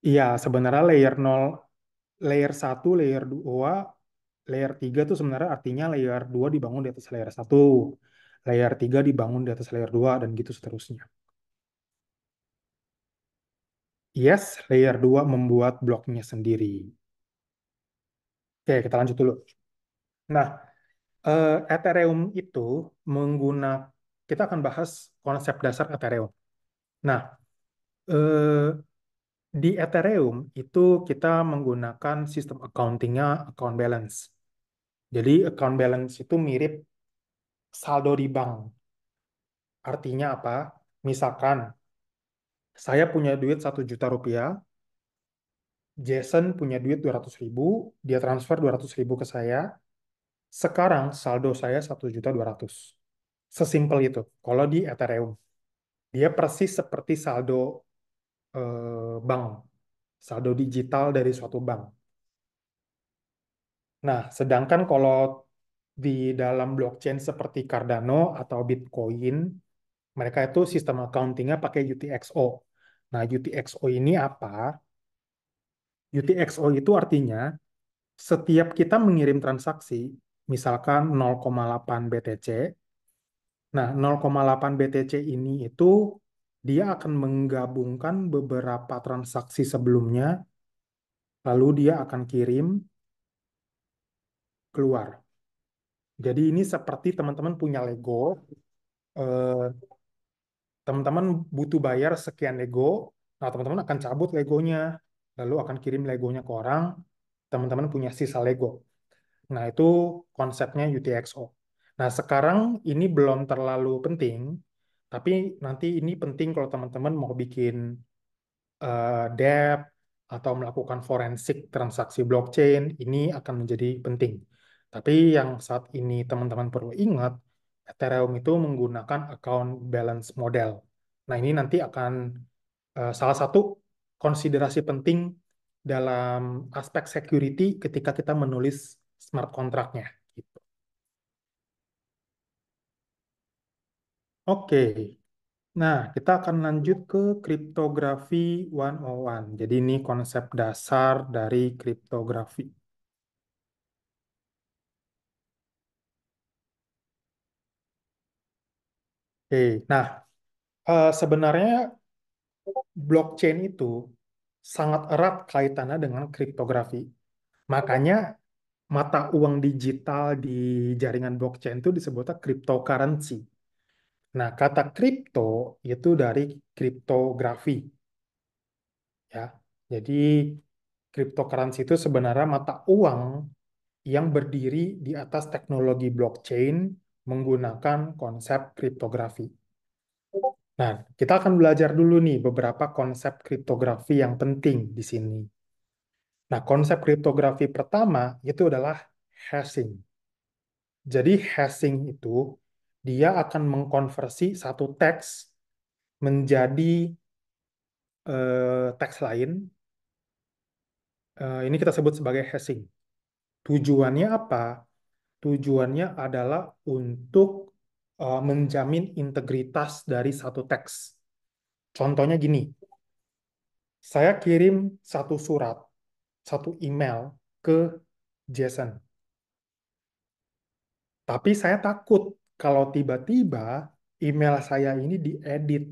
Iya, sebenarnya layer 0, layer 1, layer 2, layer 3 itu sebenarnya artinya layer 2 dibangun di atas layer 1, layer 3 dibangun di atas layer 2, dan gitu seterusnya. Yes, layer 2 membuat bloknya sendiri. Oke, kita lanjut dulu. Nah, Ethereum itu menggunakan, kita akan bahas konsep dasar Ethereum. Nah, eh, di Ethereum itu kita menggunakan sistem accountingnya account balance. Jadi account balance itu mirip saldo di bank. Artinya apa? Misalkan saya punya duit 1 juta rupiah, Jason punya duit 200 ribu, dia transfer 200 ribu ke saya, sekarang saldo saya 1.200.000. Sesimpel itu. Kalau di Ethereum, dia persis seperti saldo bank, saldo digital dari suatu bank. Nah, sedangkan kalau di dalam blockchain seperti Cardano atau Bitcoin, mereka itu sistem accountingnya pakai UTXO. Nah, UTXO ini apa? UTXO itu artinya setiap kita mengirim transaksi, misalkan 0,8 BTC, nah 0,8 BTC ini itu dia akan menggabungkan beberapa transaksi sebelumnya, lalu dia akan kirim keluar. Jadi ini seperti teman-teman punya Lego, eh, teman-teman butuh bayar sekian Lego, nah teman-teman akan cabut Legonya, lalu akan kirim Legonya ke orang, teman-teman punya sisa Lego. Nah, itu konsepnya UTXO. Nah, sekarang ini belum terlalu penting, tapi nanti ini penting kalau teman-teman mau bikin debt atau melakukan forensik transaksi blockchain, ini akan menjadi penting. Tapi yang saat ini teman-teman perlu ingat, Ethereum itu menggunakan account balance model. Nah, ini nanti akan salah satu konsiderasi penting dalam aspek security ketika kita menulis smart contract-nya. Gitu. Oke, nah kita akan lanjut ke kriptografi 101. Jadi ini konsep dasar dari kriptografi. Oke, nah sebenarnya blockchain itu sangat erat kaitannya dengan kriptografi. Makanya mata uang digital di jaringan blockchain itu disebutnya cryptocurrency. Nah, kata kripto itu dari kriptografi, ya. Jadi cryptocurrency itu sebenarnya mata uang yang berdiri di atas teknologi blockchain menggunakan konsep kriptografi. Nah, kita akan belajar dulu nih beberapa konsep kriptografi yang penting di sini. Nah, konsep kriptografi pertama itu adalah hashing. Jadi hashing itu dia akan mengkonversi satu teks menjadi teks lain. Ini kita sebut sebagai hashing. Tujuannya apa? Tujuannya adalah untuk menjamin integritas dari satu teks. Contohnya gini, saya kirim satu surat, satu email ke Jason. Tapi saya takut kalau tiba-tiba email saya ini diedit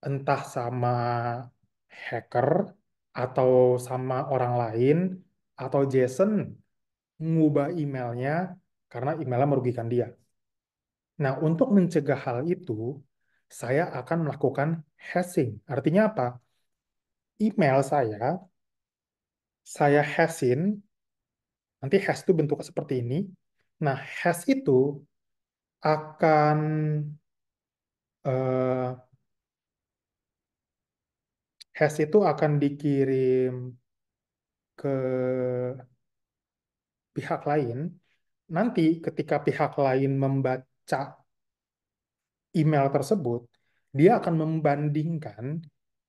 entah sama hacker atau sama orang lain atau Jason mengubah emailnya karena emailnya merugikan dia. Nah, untuk mencegah hal itu, saya akan melakukan hashing. Artinya apa? Email saya hashin, nanti hash itu bentuknya seperti ini. Nah, hash itu akan eh, hash itu akan dikirim ke pihak lain. Nanti ketika pihak lain membaca email tersebut, dia akan membandingkan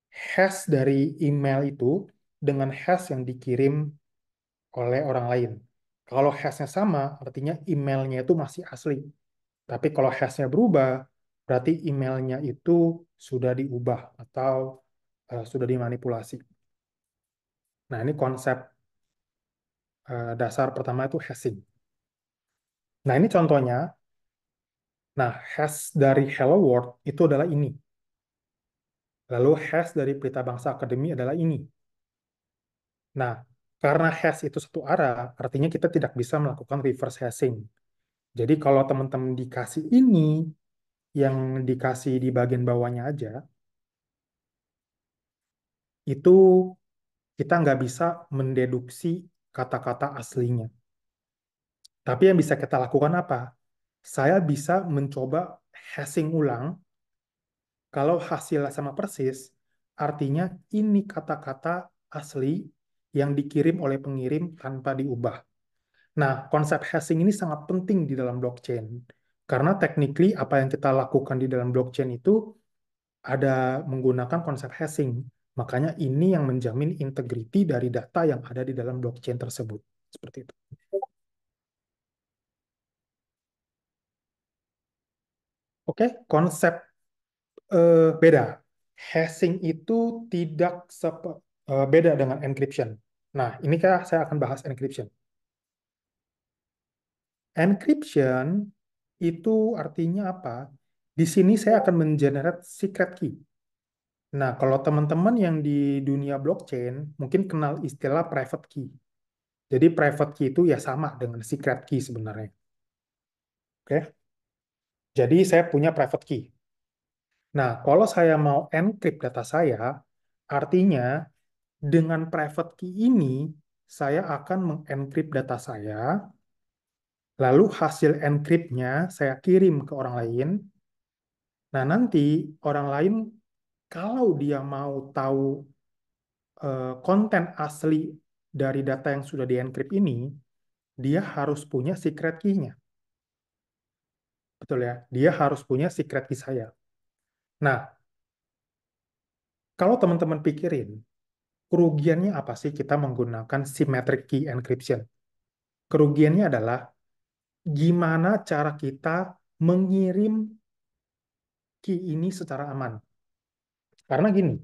hash dari email itu dengan hash yang dikirim oleh orang lain. Kalau hashnya sama, artinya emailnya itu masih asli. Tapi kalau hashnya berubah, berarti emailnya itu sudah diubah atau sudah dimanipulasi. Nah, ini konsep dasar pertama itu hashing. Nah, ini contohnya. Nah, hash dari Hello World itu adalah ini. Lalu hash dari Pelita Bangsa Akademi adalah ini. Nah, karena hash itu satu arah, artinya kita tidak bisa melakukan reverse hashing. Jadi kalau teman-teman dikasih ini, yang dikasih di bagian bawahnya aja, itu kita nggak bisa mendeduksi kata-kata aslinya. Tapi yang bisa kita lakukan apa? Saya bisa mencoba hashing ulang. Kalau hasilnya sama persis, artinya ini kata-kata asli yang dikirim oleh pengirim tanpa diubah. Nah, konsep hashing ini sangat penting di dalam blockchain. Karena technically apa yang kita lakukan di dalam blockchain itu ada menggunakan konsep hashing. Makanya ini yang menjamin integriti dari data yang ada di dalam blockchain tersebut. Seperti itu. Oke, konsep beda. Hashing itu tidak beda dengan encryption. Nah, ini kah saya akan bahas encryption. Encryption itu artinya apa? Di sini saya akan mengenerate secret key. Nah, kalau teman-teman yang di dunia blockchain mungkin kenal istilah private key. Jadi private key itu ya sama dengan secret key sebenarnya. Oke. Jadi saya punya private key. Nah, kalau saya mau encrypt data saya, artinya dengan private key ini saya akan mengencrypt data saya, lalu hasil encrypt-nya saya kirim ke orang lain. Nah, nanti orang lain kalau dia mau tahu konten asli dari data yang sudah di-encrypt ini, dia harus punya secret key-nya. Betul ya? Dia harus punya secret key saya. Nah, kalau teman-teman pikirin, kerugiannya apa sih kita menggunakan symmetric key encryption? Kerugiannya adalah gimana cara kita mengirim key ini secara aman. Karena gini,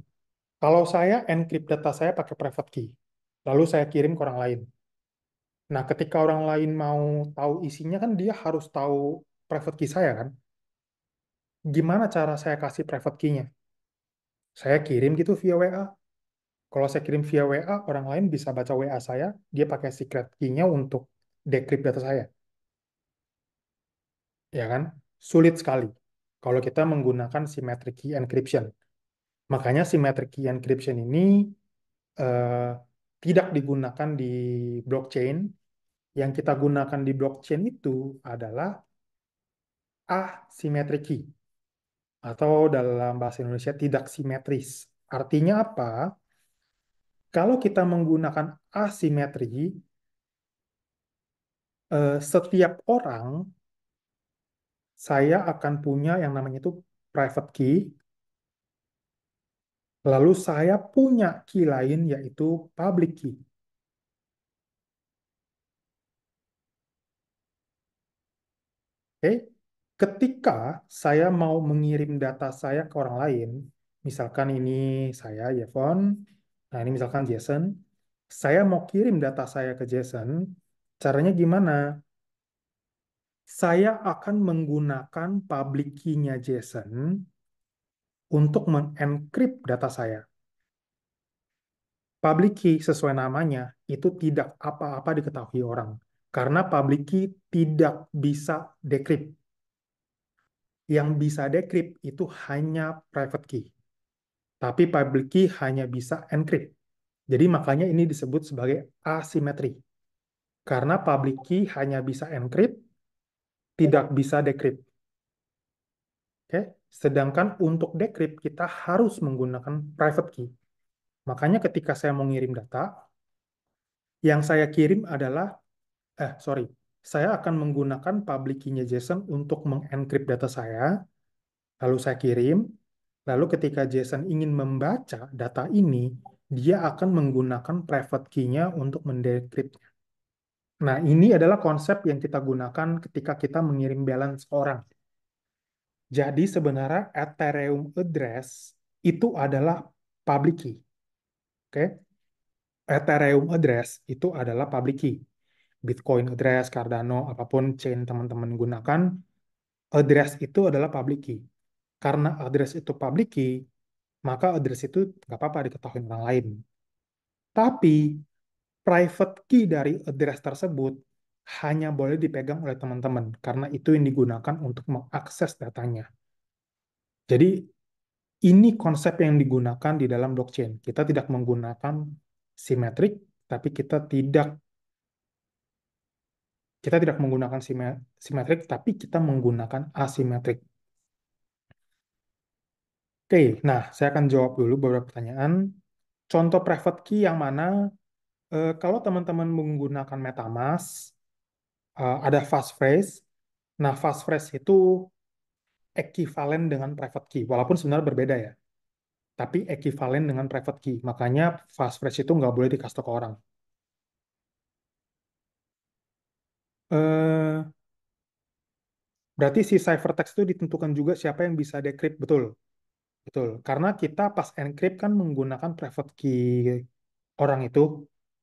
kalau saya encrypt data saya pakai private key, lalu saya kirim ke orang lain. Nah, ketika orang lain mau tahu isinya kan dia harus tahu private key saya kan. Gimana cara saya kasih private key-nya? Saya kirim gitu via WA. Kalau saya kirim via WA, orang lain bisa baca WA saya, dia pakai secret key-nya untuk decrypt data saya. Ya kan? Sulit sekali kalau kita menggunakan symmetric key encryption. Makanya symmetric key encryption ini eh, tidak digunakan di blockchain. Yang kita gunakan di blockchain itu adalah asymmetric key atau dalam bahasa Indonesia tidak simetris. Artinya apa? Kalau kita menggunakan asimetri, setiap orang saya akan punya yang namanya itu private key. Lalu saya punya key lain yaitu public key. Oke, ketika saya mau mengirim data saya ke orang lain, misalkan ini saya Yevon, nah ini misalkan Jason, saya mau kirim data saya ke Jason, caranya gimana? Saya akan menggunakan public key-nya Jason untuk mengencrypt data saya. Public key sesuai namanya itu tidak apa-apa diketahui orang. Karena public key tidak bisa decrypt. Yang bisa decrypt itu hanya private key. Tapi public key hanya bisa encrypt. Jadi makanya ini disebut sebagai asimetri. Karena public key hanya bisa encrypt, tidak bisa decrypt. Oke? Sedangkan untuk decrypt kita harus menggunakan private key. Makanya ketika saya mau ngirim data, yang saya kirim adalah sorry, saya akan menggunakan public key-nya JSON untuk mengencrypt data saya, lalu saya kirim, lalu ketika JSON ingin membaca data ini, dia akan menggunakan private key-nya untuk mendecrypt. Nah, ini adalah konsep yang kita gunakan ketika kita mengirim balance ke orang. Jadi sebenarnya Ethereum address itu adalah public key. Oke? Ethereum address itu adalah public key. Bitcoin address, Cardano, apapun chain teman-teman gunakan, address itu adalah public key. Karena address itu public key, maka address itu nggak apa-apa diketahui orang lain. Tapi private key dari address tersebut hanya boleh dipegang oleh teman-teman, karena itu yang digunakan untuk mengakses datanya. Jadi ini konsep yang digunakan di dalam blockchain. Kita tidak menggunakan simetrik, tapi kita tidak menggunakan simetrik, tapi kita menggunakan asimetrik. Oke, nah saya akan jawab dulu beberapa pertanyaan. Contoh private key yang mana? Kalau teman-teman menggunakan MetaMask, ada passphrase. Nah, passphrase itu ekivalen dengan private key, walaupun sebenarnya berbeda ya. Tapi ekivalen dengan private key. Makanya passphrase itu nggak boleh dikasih ke orang. Eh, Berarti si ciphertext itu ditentukan juga siapa yang bisa decrypt, betul. Betul. Karena kita pas encrypt kan menggunakan private key orang itu,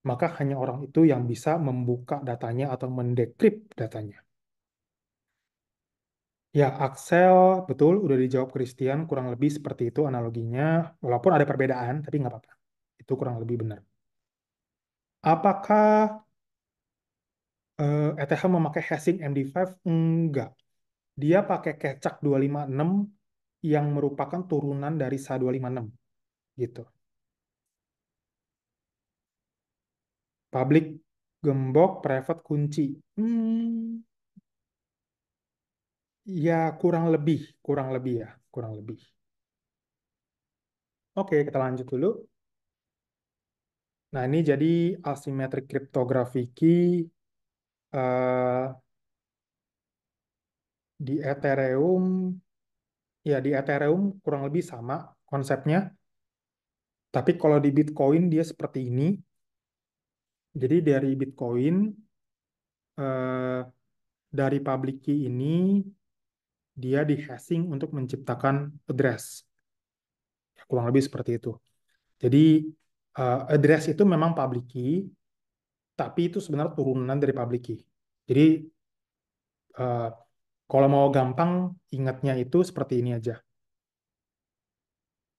maka hanya orang itu yang bisa membuka datanya atau mendecrypt datanya. Ya, Axel, betul, udah dijawab Christian, kurang lebih seperti itu analoginya. Walaupun ada perbedaan, tapi nggak apa-apa. Itu kurang lebih benar. Apakah ETH memakai hashing MD5? Enggak. dia pakai kecak 256 yang merupakan turunan dari SA256 gitu. Public gembok, private kunci. Ya kurang lebih ya, kurang lebih. Oke, kita lanjut dulu. Nah, ini jadi asymmetric cryptography key eh, di Ethereum. Ya, di Ethereum kurang lebih sama konsepnya. Tapi kalau di Bitcoin dia seperti ini. Jadi dari Bitcoin, eh, dari public key ini, dia di hashing untuk menciptakan address. Ya, kurang lebih seperti itu. Jadi address itu memang public key, tapi itu sebenarnya turunan dari public key. Jadi eh, kalau mau gampang, ingatnya itu seperti ini aja.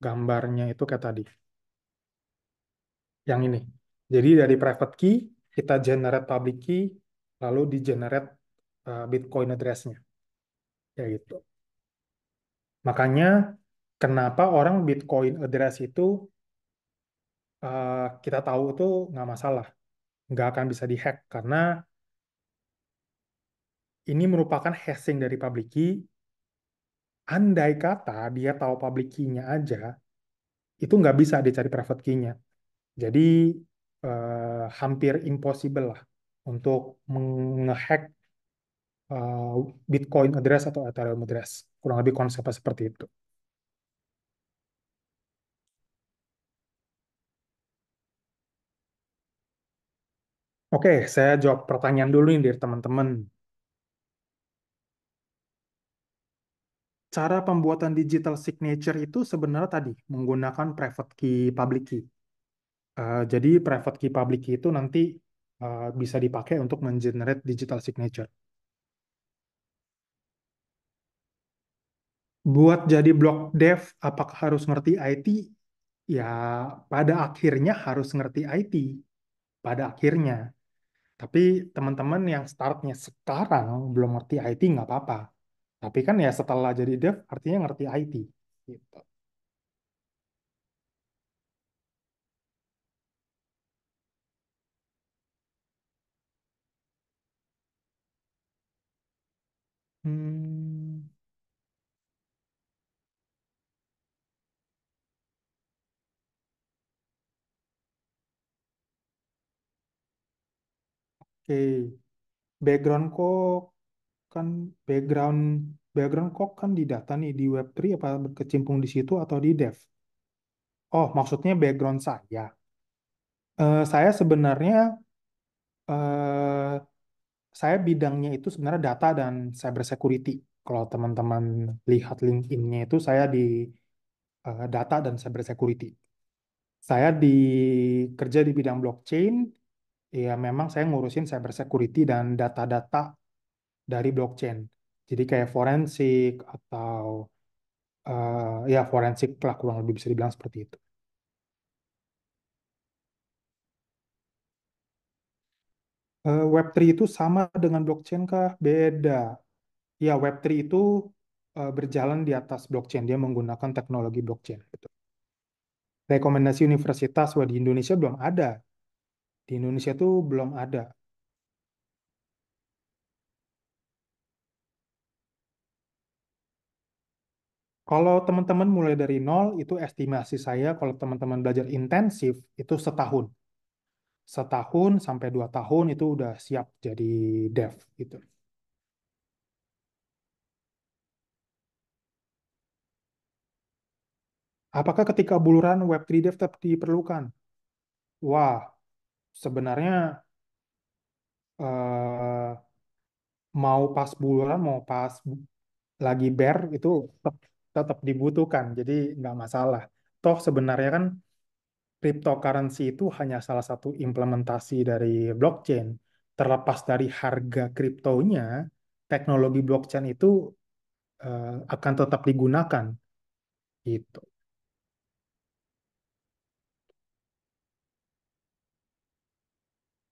Gambarnya itu kayak tadi, yang ini. Jadi dari private key, kita generate public key, lalu di generate Bitcoin address-nya. Ya gitu. Makanya kenapa orang Bitcoin address itu kita tahu itu nggak masalah, nggak akan bisa dihack karena ini merupakan hashing dari public key. Andai kata dia tahu public key-nya aja, itu nggak bisa dicari private key-nya. Jadi hampir impossible lah untuk menghack eh, Bitcoin address atau Ethereum address. Kurang lebih konsepnya seperti itu. Oke, saya jawab pertanyaan dulu nih dari teman-teman. Cara pembuatan digital signature itu sebenarnya tadi menggunakan private key, public key. Jadi private key, public key itu nanti bisa dipakai untuk mengenerate digital signature. Buat jadi block dev, apakah harus ngerti IT? Ya, pada akhirnya harus ngerti IT. Pada akhirnya. Tapi teman-teman yang startnya sekarang belum ngerti IT nggak apa-apa. Tapi kan ya setelah jadi dev artinya ngerti IT. Gitu. Hmm, oke. Background kok kan background background kok kan di data nih di Web3 apa berkecimpung di situ atau di dev? Oh, maksudnya background saya. Saya sebenarnya eh, saya bidangnya itu sebenarnya data dan cyber security. Kalau teman-teman lihat LinkedIn-nya itu saya di data dan cyber security. Saya kerja di bidang blockchain, ya memang saya ngurusin cyber security dan data-data dari blockchain. Jadi kayak forensik atau ya forensik lah kurang lebih bisa dibilang seperti itu. Web3 itu sama dengan blockchain kah? Beda. Ya, Web3 itu berjalan di atas blockchain. Dia menggunakan teknologi blockchain. Betul. Rekomendasi universitas, wah di Indonesia belum ada. Di Indonesia tuh belum ada. Kalau teman-teman mulai dari nol, itu estimasi saya kalau teman-teman belajar intensif, itu setahun. Setahun sampai 2 tahun itu udah siap jadi dev gitu. Apakah ketika buluran Web3 dev tetap diperlukan? Wah, sebenarnya eh, mau pas buluran, mau pas lagi bear itu tetap, tetap dibutuhkan. Jadi nggak masalah. Toh sebenarnya kan cryptocurrency itu hanya salah satu implementasi dari blockchain. Terlepas dari harga kriptonya, teknologi blockchain itu akan tetap digunakan. Gitu.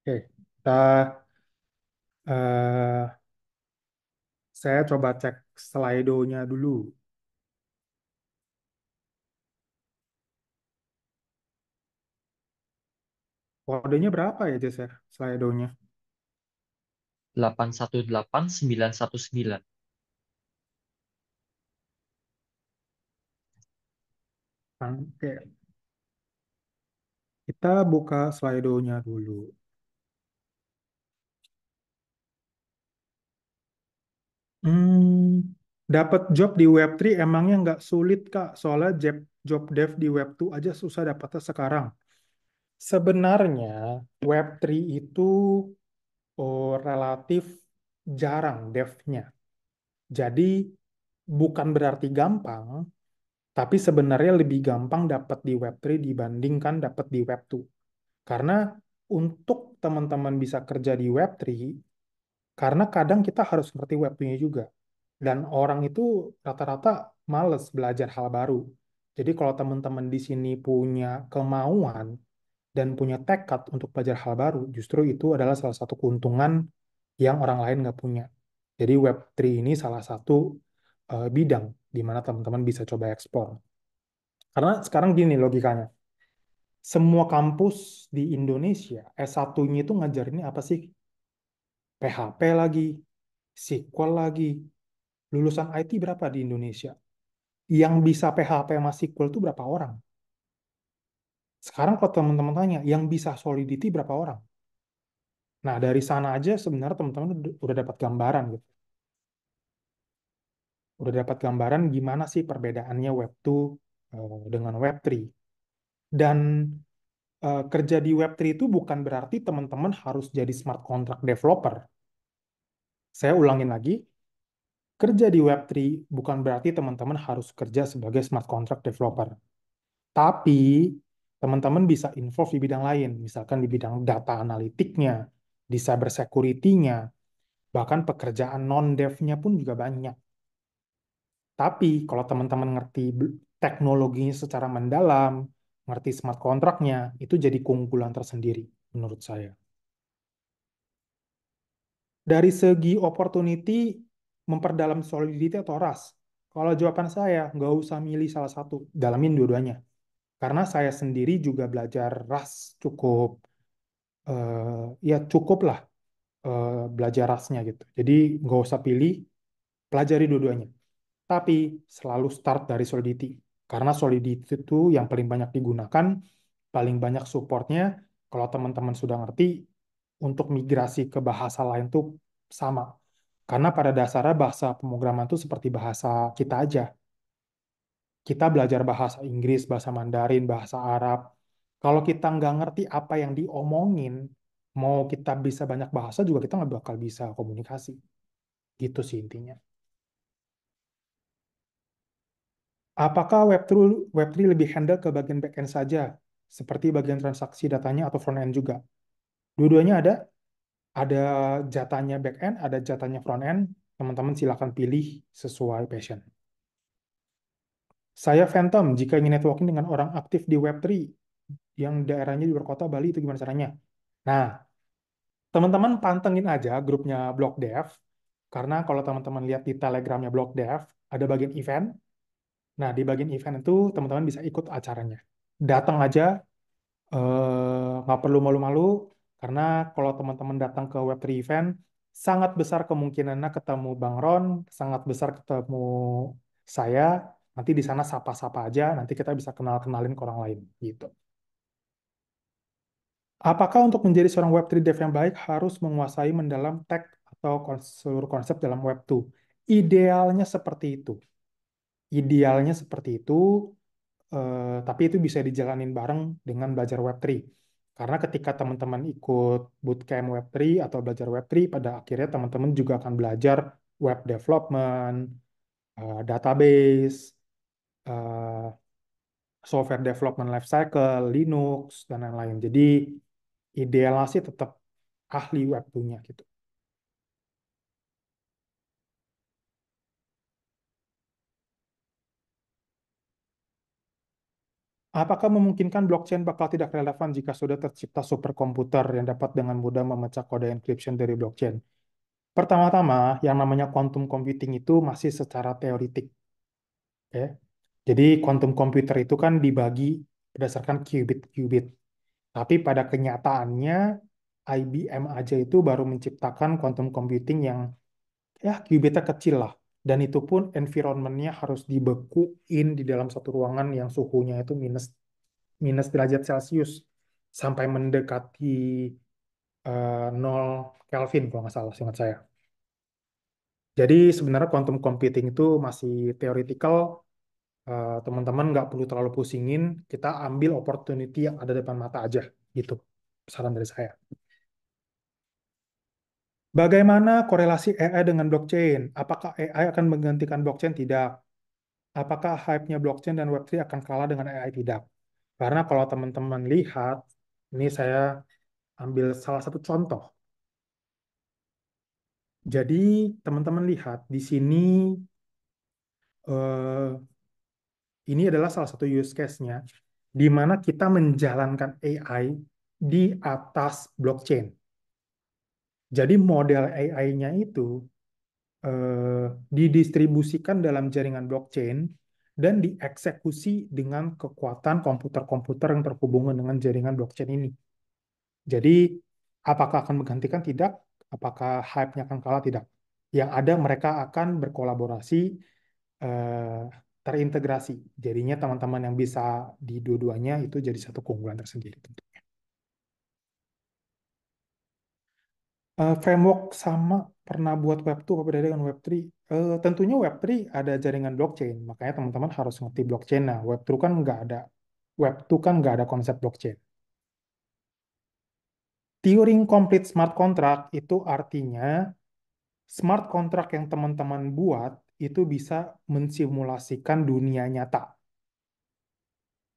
Oke, kita, eh, saya coba cek Slido-nya dulu. Kodenya berapa ya, Jess ya? Slido-nya. 818919. Oke, kita buka Slido-nya dulu. Dapat job di Web3 emangnya nggak sulit, Kak? Soalnya job dev di Web2 aja susah dapatnya sekarang. Sebenarnya Web3 itu relatif jarang devnya. Jadi bukan berarti gampang, tapi sebenarnya lebih gampang dapat di Web3 dibandingkan dapat di Web2. Karena untuk teman-teman bisa kerja di Web3, karena kadang kita harus ngerti Web2-nya juga. Dan orang itu rata-rata males belajar hal baru. Jadi kalau teman-teman di sini punya kemauan dan punya tekad untuk belajar hal baru, justru itu adalah salah satu keuntungan yang orang lain nggak punya. Jadi Web3 ini salah satu bidang di mana teman-teman bisa coba ekspor. Karena sekarang gini logikanya, semua kampus di Indonesia, S1-nya itu ngajarinnya apa sih? PHP lagi, SQL lagi. Lulusan IT berapa di Indonesia? Yang bisa PHP sama SQL itu berapa orang? Sekarang kalau teman-teman tanya, yang bisa Solidity berapa orang? Nah, dari sana aja sebenarnya teman-teman udah dapat gambaran gitu. Udah dapat gambaran gimana sih perbedaannya Web2 dengan Web3. Dan kerja di Web3 itu bukan berarti teman-teman harus jadi smart contract developer. Saya ulangin lagi, kerja di Web3 bukan berarti teman-teman harus kerja sebagai smart contract developer. Tapi teman-teman bisa involve di bidang lain, misalkan di bidang data analitiknya, di cyber security-nya, bahkan pekerjaan non-dev-nya pun juga banyak. Tapi kalau teman-teman ngerti teknologinya secara mendalam, ngerti smart contract-nya, itu jadi keunggulan tersendiri menurut saya. Dari segi opportunity, memperdalam solidity atau Rust? Kalau jawaban saya, nggak usah milih salah satu, dalamin dua-duanya. Karena saya sendiri juga belajar Rust cukup, ya cukup lah belajar Rust-nya gitu. Jadi nggak usah pilih, pelajari dua-duanya. Tapi selalu start dari Solidity. Karena Solidity itu yang paling banyak digunakan, paling banyak supportnya. Kalau teman-teman sudah ngerti, untuk migrasi ke bahasa lain tuh sama. Karena pada dasarnya bahasa pemrograman itu seperti bahasa kita aja. Kita belajar bahasa Inggris, bahasa Mandarin, bahasa Arab. Kalau kita nggak ngerti apa yang diomongin, mau kita bisa banyak bahasa juga kita nggak bakal bisa komunikasi. Gitu sih intinya. Apakah Web3 lebih handle ke bagian back-end saja, seperti bagian transaksi datanya atau front-end juga? Dua-duanya ada jatahnya back-end, ada jatahnya front-end. Teman-teman silakan pilih sesuai passion. Saya Phantom, jika ingin networking dengan orang aktif di Web3 yang daerahnya di luar kota Bali, itu gimana caranya? Nah, teman-teman pantengin aja grupnya Blog Dev, karena kalau teman-teman lihat di Telegramnya Blog Dev, ada bagian event. Nah, di bagian event itu teman-teman bisa ikut acaranya. Datang aja, nggak perlu malu-malu, karena kalau teman-teman datang ke Web3 event, sangat besar kemungkinannya ketemu Bang Ron, sangat besar ketemu saya, nanti di sana sapa-sapa aja, nanti kita bisa kenal-kenalin ke orang lain, gitu. Apakah untuk menjadi seorang Web3 dev yang baik harus menguasai mendalam tech atau seluruh konsep dalam Web2? Idealnya seperti itu. Idealnya seperti itu, tapi itu bisa dijalanin bareng dengan belajar Web3. Karena ketika teman-teman ikut bootcamp Web3 atau belajar Web3, pada akhirnya teman-teman juga akan belajar web development, database, eh, software development lifecycle, Linux, dan lain-lain. Jadi idealnya sih tetap ahli Web2-nya gitu. Apakah memungkinkan blockchain bakal tidak relevan jika sudah tercipta superkomputer yang dapat dengan mudah memecah kode encryption dari blockchain? Pertama-tama, yang namanya quantum computing itu masih secara teoritik. Ya. Jadi quantum computer itu kan dibagi berdasarkan qubit-qubit. Tapi pada kenyataannya, IBM aja itu baru menciptakan quantum computing yang ya qubitnya kecil lah. Dan itu pun environment-nya harus dibekuin di dalam satu ruangan yang suhunya itu minus minus derajat Celcius sampai mendekati 0 Kelvin kalau nggak salah, seingat saya. Jadi sebenarnya quantum computing itu masih theoretical, teman-teman nggak perlu terlalu pusingin, kita ambil opportunity yang ada depan mata aja, gitu. Saran dari saya. Bagaimana korelasi AI dengan blockchain? Apakah AI akan menggantikan blockchain? Tidak. Apakah hype-nya blockchain dan Web3 akan kalah dengan AI? Tidak. Karena kalau teman-teman lihat, ini saya ambil salah satu contoh. Jadi teman-teman lihat di sini, eh, ini adalah salah satu use case-nya di mana kita menjalankan AI di atas blockchain. Jadi model AI-nya itu didistribusikan dalam jaringan blockchain dan dieksekusi dengan kekuatan komputer-komputer yang terhubung dengan jaringan blockchain ini. Jadi, apakah akan menggantikan? Tidak. Apakah hype-nya akan kalah? Tidak. Yang ada mereka akan berkolaborasi, eh, terintegrasi. Jadinya teman-teman yang bisa di dua-duanya itu jadi satu keunggulan tersendiri tentunya. Framework sama pernah buat Web2 apa beda dengan Web3? Tentunya Web3 ada jaringan blockchain, makanya teman-teman harus ngerti blockchain. Nah, Web2 kan nggak ada. Web2 kan nggak ada konsep blockchain. Turing Complete Smart Contract itu artinya smart contract yang teman-teman buat itu bisa mensimulasikan dunia nyata.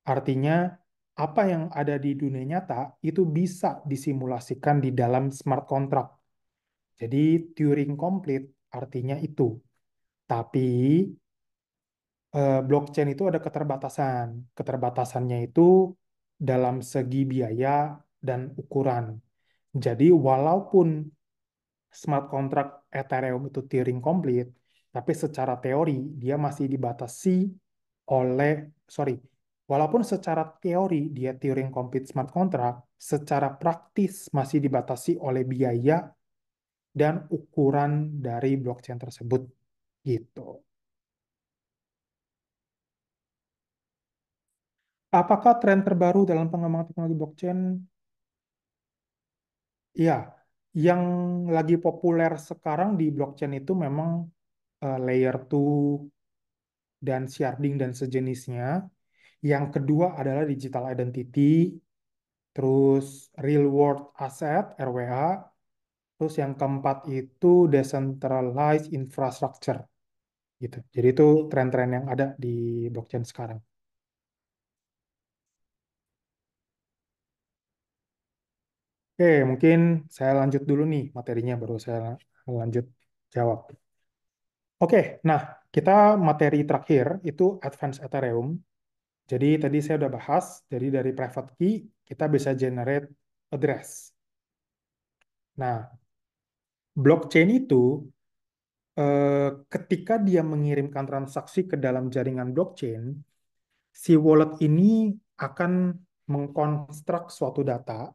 Artinya, apa yang ada di dunia nyata itu bisa disimulasikan di dalam smart contract. Jadi, Turing Complete artinya itu. Tapi, blockchain itu ada keterbatasan. Keterbatasannya itu dalam segi biaya dan ukuran. Jadi, walaupun smart contract Ethereum itu Turing complete, tapi secara teori dia masih dibatasi oleh, sorry, walaupun secara teori dia Turing complete smart contract, secara praktis masih dibatasi oleh biaya dan ukuran dari blockchain tersebut, gitu. Apakah tren terbaru dalam pengembangan teknologi blockchain? Iya, yang lagi populer sekarang di blockchain itu memang layer 2 dan sharding dan sejenisnya. Yang kedua adalah digital identity, terus real world asset (RWA), terus yang keempat itu decentralized infrastructure gitu. Jadi itu tren-tren yang ada di blockchain sekarang. Oke, mungkin saya lanjut dulu nih materinya baru saya lanjut jawab. Oke, nah kita materi terakhir itu Advanced Ethereum. Jadi tadi saya udah bahas, jadi dari private key kita bisa generate address. Nah, blockchain itu ketika dia mengirimkan transaksi ke dalam jaringan blockchain, si wallet ini akan mengkonstruk suatu data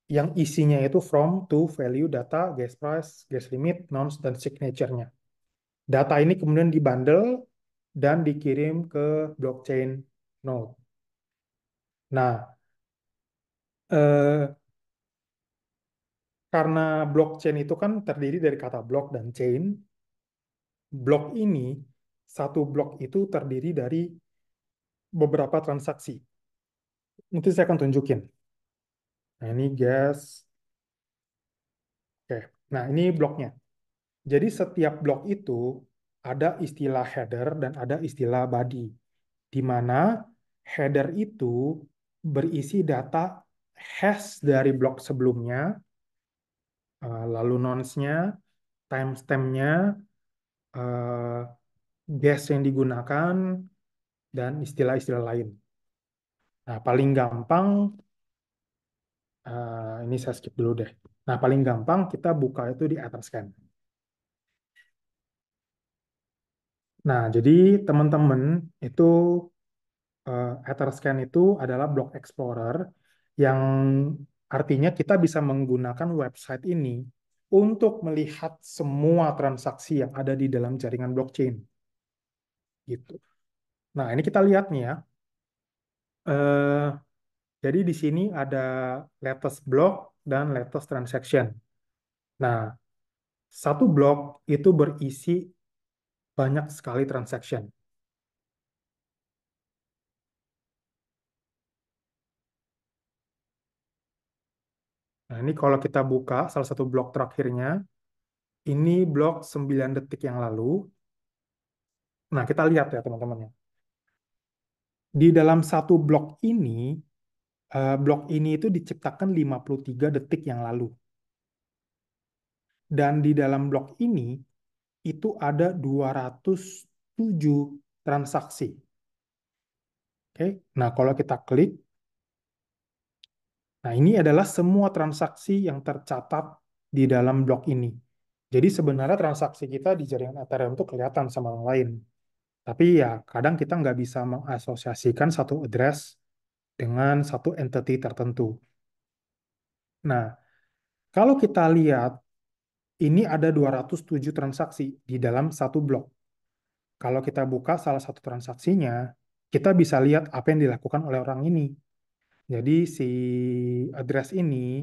yang isinya itu from, to, value, data, gas price, gas limit, nonce, dan signature-nya. Data ini kemudian dibundle dan dikirim ke blockchain node. Nah, eh, karena blockchain itu kan terdiri dari kata block dan chain, blok ini, satu blok itu terdiri dari beberapa transaksi. Nanti saya akan tunjukin. Nah, ini gas. Oke. Nah, ini bloknya. Jadi setiap blok itu ada istilah header dan ada istilah body. Di mana header itu berisi data hash dari blok sebelumnya, lalu nonce-nya, timestamp-nya, eh, gas yang digunakan, dan istilah-istilah lain. Nah, paling gampang, ini saya skip dulu deh. Nah, paling gampang kita buka itu di Etherscan. Nah, jadi teman-teman itu Etherscan itu adalah block explorer yang artinya kita bisa menggunakan website ini untuk melihat semua transaksi yang ada di dalam jaringan blockchain gitu. Nah, ini kita lihat nih ya. Eh, jadi di sini ada latest block dan latest transaction. Nah, satu blok itu berisi banyak sekali transaction. Nah, ini kalau kita buka salah satu blok terakhirnya, ini blok 9 detik yang lalu. Nah, kita lihat ya teman-teman ya. Di dalam satu blok ini itu diciptakan 53 detik yang lalu. Dan di dalam blok ini itu ada 207 transaksi. Oke. Nah, kalau kita klik, nah ini adalah semua transaksi yang tercatat di dalam blok ini. Jadi sebenarnya transaksi kita di jaringan Ethereum itu kelihatan sama yang lain. Tapi ya kadang kita nggak bisa mengasosiasikan satu address dengan satu entity tertentu. Nah, kalau kita lihat, ini ada 207 transaksi di dalam satu blok. Kalau kita buka salah satu transaksinya, kita bisa lihat apa yang dilakukan oleh orang ini. Jadi si address ini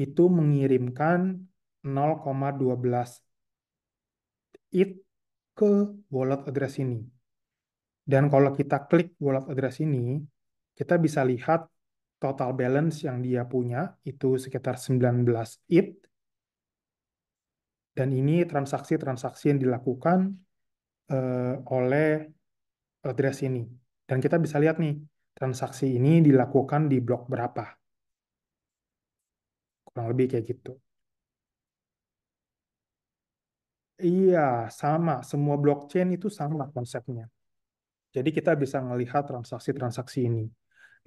itu mengirimkan 0,12 ETH ke wallet address ini. Dan kalau kita klik wallet address ini, kita bisa lihat total balance yang dia punya itu sekitar 19 ETH. Dan ini transaksi-transaksi yang dilakukan oleh address ini. Dan kita bisa lihat nih, transaksi ini dilakukan di blok berapa. Kurang lebih kayak gitu. Iya, sama. Semua blockchain itu sama konsepnya. Jadi kita bisa melihat transaksi-transaksi ini.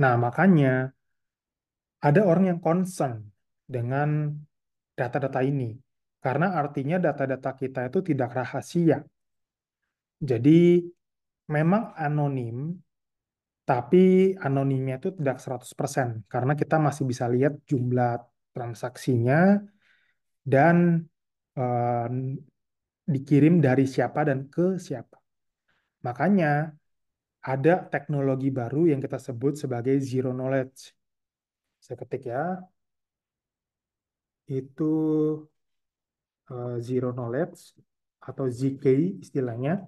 Nah, makanya ada orang yang concern dengan data-data ini. Karena artinya data-data kita itu tidak rahasia. Jadi memang anonim, tapi anonimnya itu tidak 100%. Karena kita masih bisa lihat jumlah transaksinya dan eh, dikirim dari siapa dan ke siapa. Makanya ada teknologi baru yang kita sebut sebagai zero knowledge. Saya ketik ya, itu zero knowledge atau ZK istilahnya.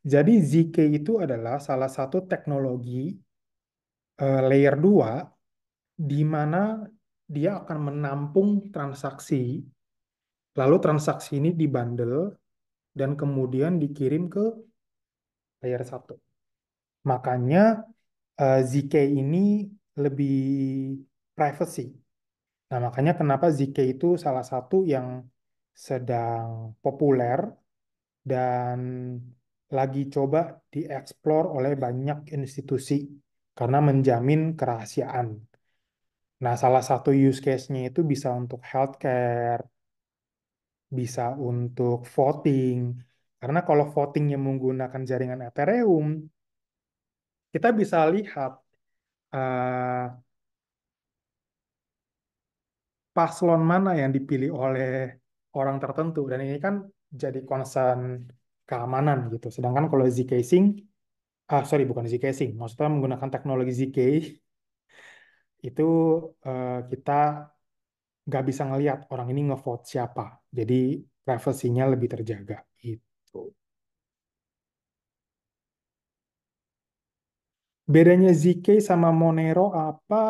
Jadi ZK itu adalah salah satu teknologi layer 2 di mana dia akan menampung transaksi, lalu transaksi ini dibundle dan kemudian dikirim ke layer 1. Makanya ZK ini lebih privacy. Nah, makanya kenapa ZK itu salah satu yang sedang populer dan lagi coba dieksplor oleh banyak institusi karena menjamin kerahasiaan. Nah, salah satu use case-nya itu bisa untuk healthcare, bisa untuk voting. Karena kalau votingnya menggunakan jaringan Ethereum, kita bisa lihat eh, paslon mana yang dipilih oleh orang tertentu. Dan ini kan jadi concern keamanan gitu. Sedangkan kalau zcaching, sorry bukan zcaching, maksudnya menggunakan teknologi zk itu kita nggak bisa ngelihat orang ini ngevote siapa. Jadi privasinya lebih terjaga itu. Bedanya ZK sama Monero apa?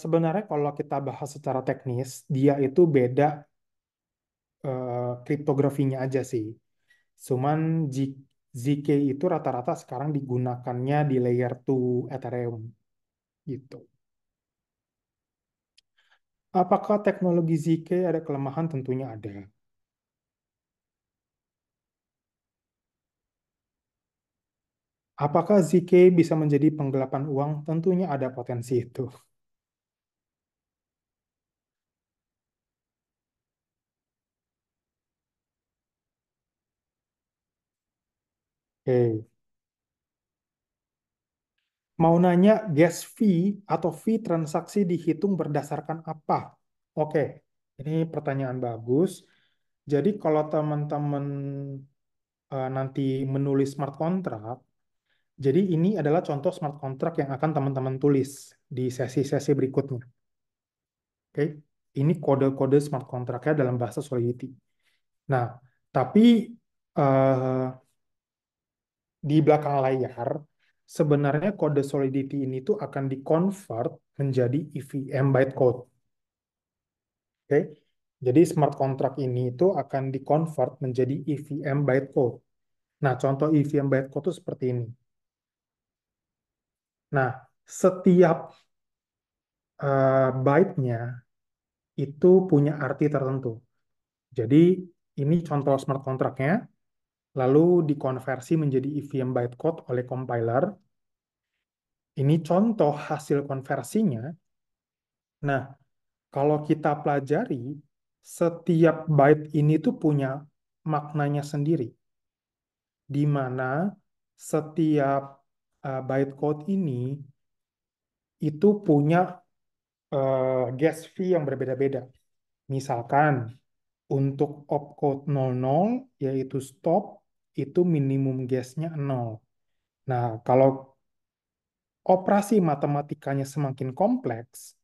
Sebenarnya kalau kita bahas secara teknis, dia itu beda kriptografinya aja sih. Cuman ZK itu rata-rata sekarang digunakannya di layer 2 Ethereum gitu. Apakah teknologi ZK ada kelemahan? Tentunya ada. Apakah ZK bisa menjadi penggelapan uang? Tentunya ada potensi itu. Oke. Mau nanya gas fee atau fee transaksi dihitung berdasarkan apa? Oke, ini pertanyaan bagus. Jadi kalau teman-teman nanti menulis smart contract, jadi ini adalah contoh smart contract yang akan teman-teman tulis di sesi-sesi berikutnya. Oke, ini kode-kode smart contract-nya dalam bahasa Solidity. Nah, tapi eh, di belakang layar, sebenarnya kode Solidity ini tuh akan di-convert menjadi EVM bytecode. Oke, jadi smart contract ini itu akan di-convert menjadi EVM bytecode. Nah, contoh EVM bytecode itu seperti ini. Nah, setiap byte-nya itu punya arti tertentu. Jadi, ini contoh smart contract-nya, lalu dikonversi menjadi EVM bytecode oleh compiler. Ini contoh hasil konversinya. Nah, kalau kita pelajari, setiap byte ini tuh punya maknanya sendiri, di mana setiap bytecode ini itu punya gas fee yang berbeda-beda. Misalkan, untuk opcode 00, yaitu stop, itu minimum gasnya 0. Nah, kalau operasi matematikanya semakin kompleks,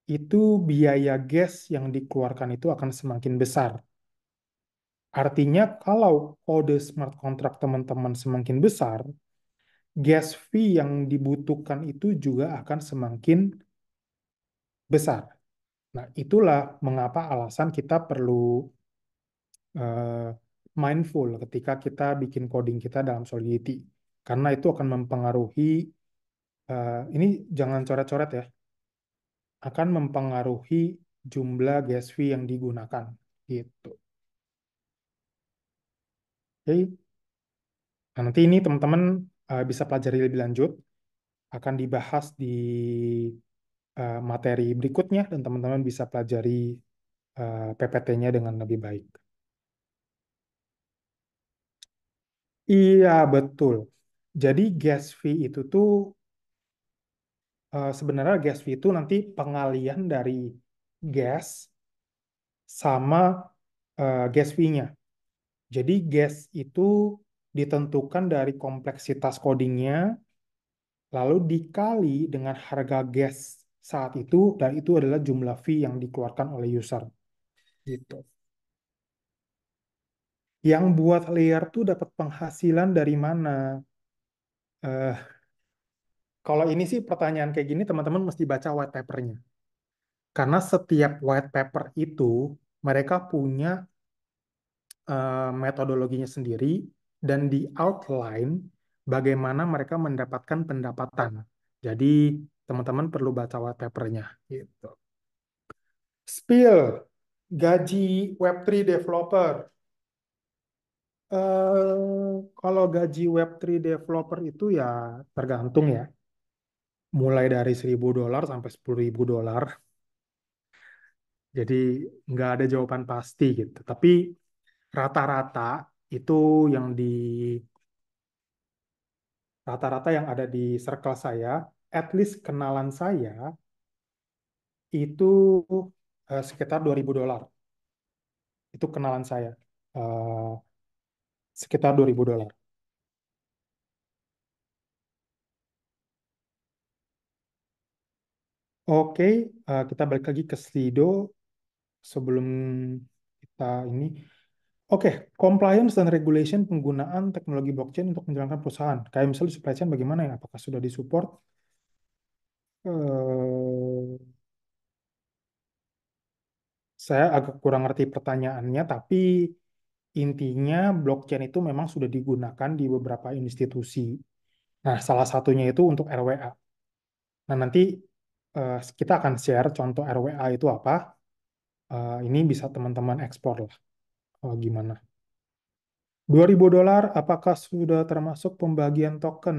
itu biaya gas yang dikeluarkan itu akan semakin besar. Artinya kalau kode smart contract teman-teman semakin besar, gas fee yang dibutuhkan itu juga akan semakin besar. Nah, itulah mengapa alasan kita perlu eh, mindful ketika kita bikin coding kita dalam Solidity. Karena itu akan mempengaruhi, ini jangan coret-coret ya, akan mempengaruhi jumlah gas fee yang digunakan. Gitu. Oke. Nah, nanti ini teman-teman bisa pelajari lebih lanjut, akan dibahas di materi berikutnya, dan teman-teman bisa pelajari PPT-nya dengan lebih baik. Iya, betul. Jadi gas fee itu tuh sebenarnya gas fee itu nanti pengalian dari gas sama gas fee-nya. Jadi gas itu ditentukan dari kompleksitas codingnya, lalu dikali dengan harga gas saat itu, dan itu adalah jumlah fee yang dikeluarkan oleh user. Gitu. Yang buat layer tuh dapat penghasilan dari mana? Eh, Kalau ini sih pertanyaan kayak gini, teman-teman mesti baca white paper-nya. Karena setiap white paper itu, mereka punya metodologinya sendiri, dan di outline bagaimana mereka mendapatkan pendapatan. Jadi, teman-teman perlu baca white paper-nya. Gitu. Spill, gaji Web3 developer. Kalau gaji Web3 developer itu ya tergantung ya. Mulai dari $1.000 sampai $10.000. Jadi nggak ada jawaban pasti gitu. Tapi rata-rata itu yang di rata-rata yang ada di circle saya, at least kenalan saya itu sekitar $2.000. Itu kenalan saya. Eh, Sekitar $2.000. Oke, kita balik lagi ke Slido sebelum kita ini. Oke, compliance dan regulation penggunaan teknologi blockchain untuk menjalankan perusahaan. Kayak misalnya di supply chain bagaimana ya? Apakah sudah disupport? Eh, saya agak kurang ngerti pertanyaannya, tapi intinya blockchain itu memang sudah digunakan di beberapa institusi. Nah, salah satunya itu untuk RWA. Nah, nanti kita akan share contoh RWA itu apa. Ini bisa teman-teman eksplor lah. Gimana? $2.000 apakah sudah termasuk pembagian token?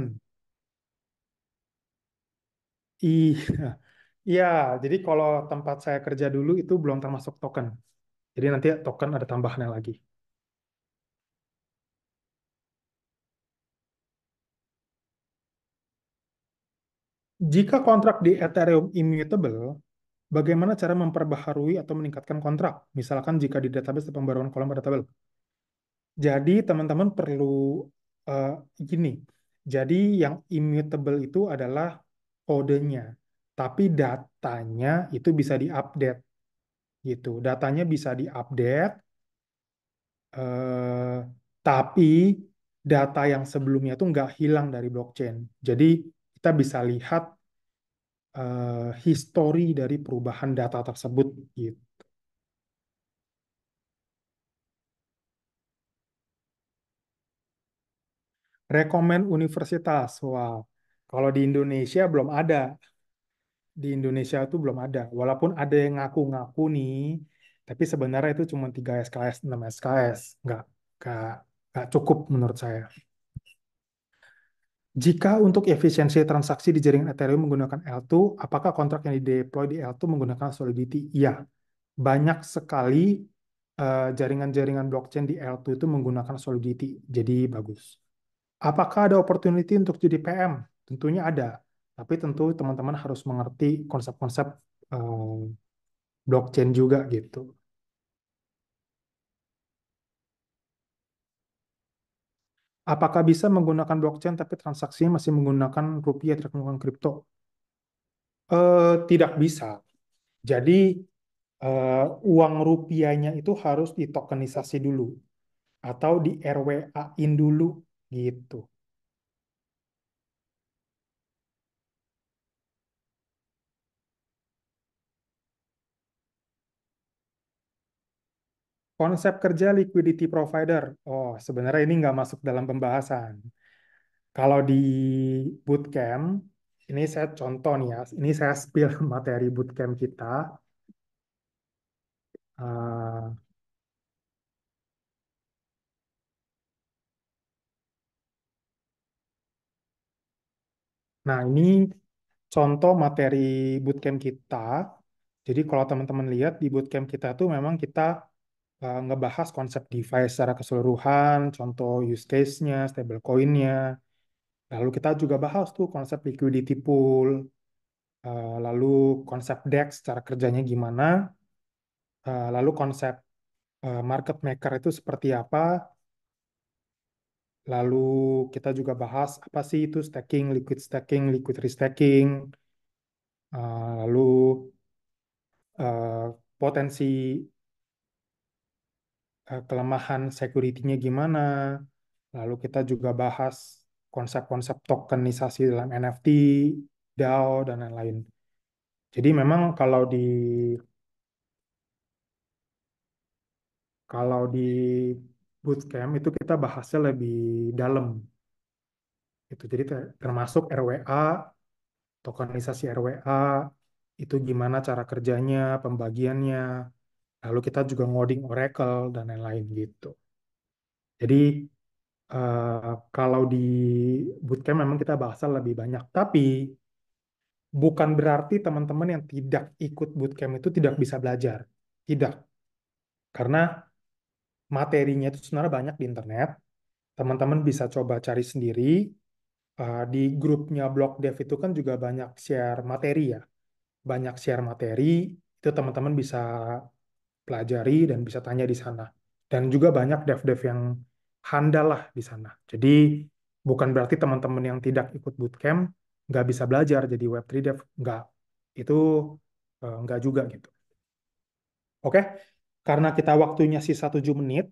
Iya, iya. Jadi kalau tempat saya kerja dulu itu belum termasuk token. Jadi nanti token ada tambahannya lagi. Jika kontrak di Ethereum immutable, bagaimana cara memperbaharui atau meningkatkan kontrak? Misalkan jika di database ada pembaruan kolom pada tabel. Jadi teman-teman perlu eh, gini. Jadi yang immutable itu adalah kodenya, tapi datanya itu bisa diupdate gitu. Datanya bisa diupdate, eh, tapi data yang sebelumnya itu nggak hilang dari blockchain. Jadi kita bisa lihat histori dari perubahan data tersebut gitu. Rekomen universitas. Wah, kalau di Indonesia belum ada. Di Indonesia itu belum ada. Walaupun ada yang ngaku-ngaku nih, tapi sebenarnya itu cuma 3 SKS, 6 SKS. Nggak, nggak cukup menurut saya. Jika untuk efisiensi transaksi di jaringan Ethereum menggunakan L2, apakah kontrak yang di-deploy di L2 menggunakan Solidity? Iya, banyak sekali jaringan-jaringan blockchain di L2 itu menggunakan Solidity. Jadi bagus. Apakah ada opportunity untuk jadi PM? Tentunya ada. Tapi tentu teman-teman harus mengerti konsep-konsep blockchain juga gitu. Apakah bisa menggunakan blockchain tapi transaksinya masih menggunakan rupiah, tidak menggunakan kripto? Tidak bisa. Jadi uang rupiahnya itu harus ditokenisasi dulu atau di RWA-in dulu gitu. Konsep kerja liquidity provider. Oh, sebenarnya ini nggak masuk dalam pembahasan. Kalau di bootcamp, ini saya contoh nih ya, ini saya spill materi bootcamp kita. Eh, Nah, ini contoh materi bootcamp kita. Jadi kalau teman-teman lihat di bootcamp kita tuh memang kita ngebahas konsep DeFi secara keseluruhan, contoh use case-nya, stablecoin-nya. Lalu kita juga bahas tuh konsep liquidity pool, lalu konsep DEX cara kerjanya gimana, lalu konsep market maker itu seperti apa, lalu kita juga bahas apa sih itu staking, liquid restaking, lalu potensi kelemahan security-nya gimana, lalu kita juga bahas konsep-konsep tokenisasi dalam NFT, DAO, dan lain-lain. Jadi memang kalau di bootcamp itu kita bahasnya lebih dalam. Itu jadi termasuk RWA, tokenisasi RWA, itu gimana cara kerjanya, pembagiannya, lalu kita juga ngoding Oracle dan lain-lain gitu. Jadi kalau di bootcamp memang kita bahasnya lebih banyak, tapi bukan berarti teman-teman yang tidak ikut bootcamp itu tidak bisa belajar. Tidak, karena materinya itu sebenarnya banyak di internet. Teman-teman bisa coba cari sendiri. Di grupnya Blog Dev itu kan juga banyak share materi ya. Banyak share materi, itu teman-teman bisa pelajari dan bisa tanya di sana. Dan juga banyak dev-dev yang handal lah di sana. Jadi bukan berarti teman-teman yang tidak ikut bootcamp nggak bisa belajar jadi Web3 dev. Nggak. Itu nggak juga gitu. Oke, karena kita waktunya sisa 7 menit,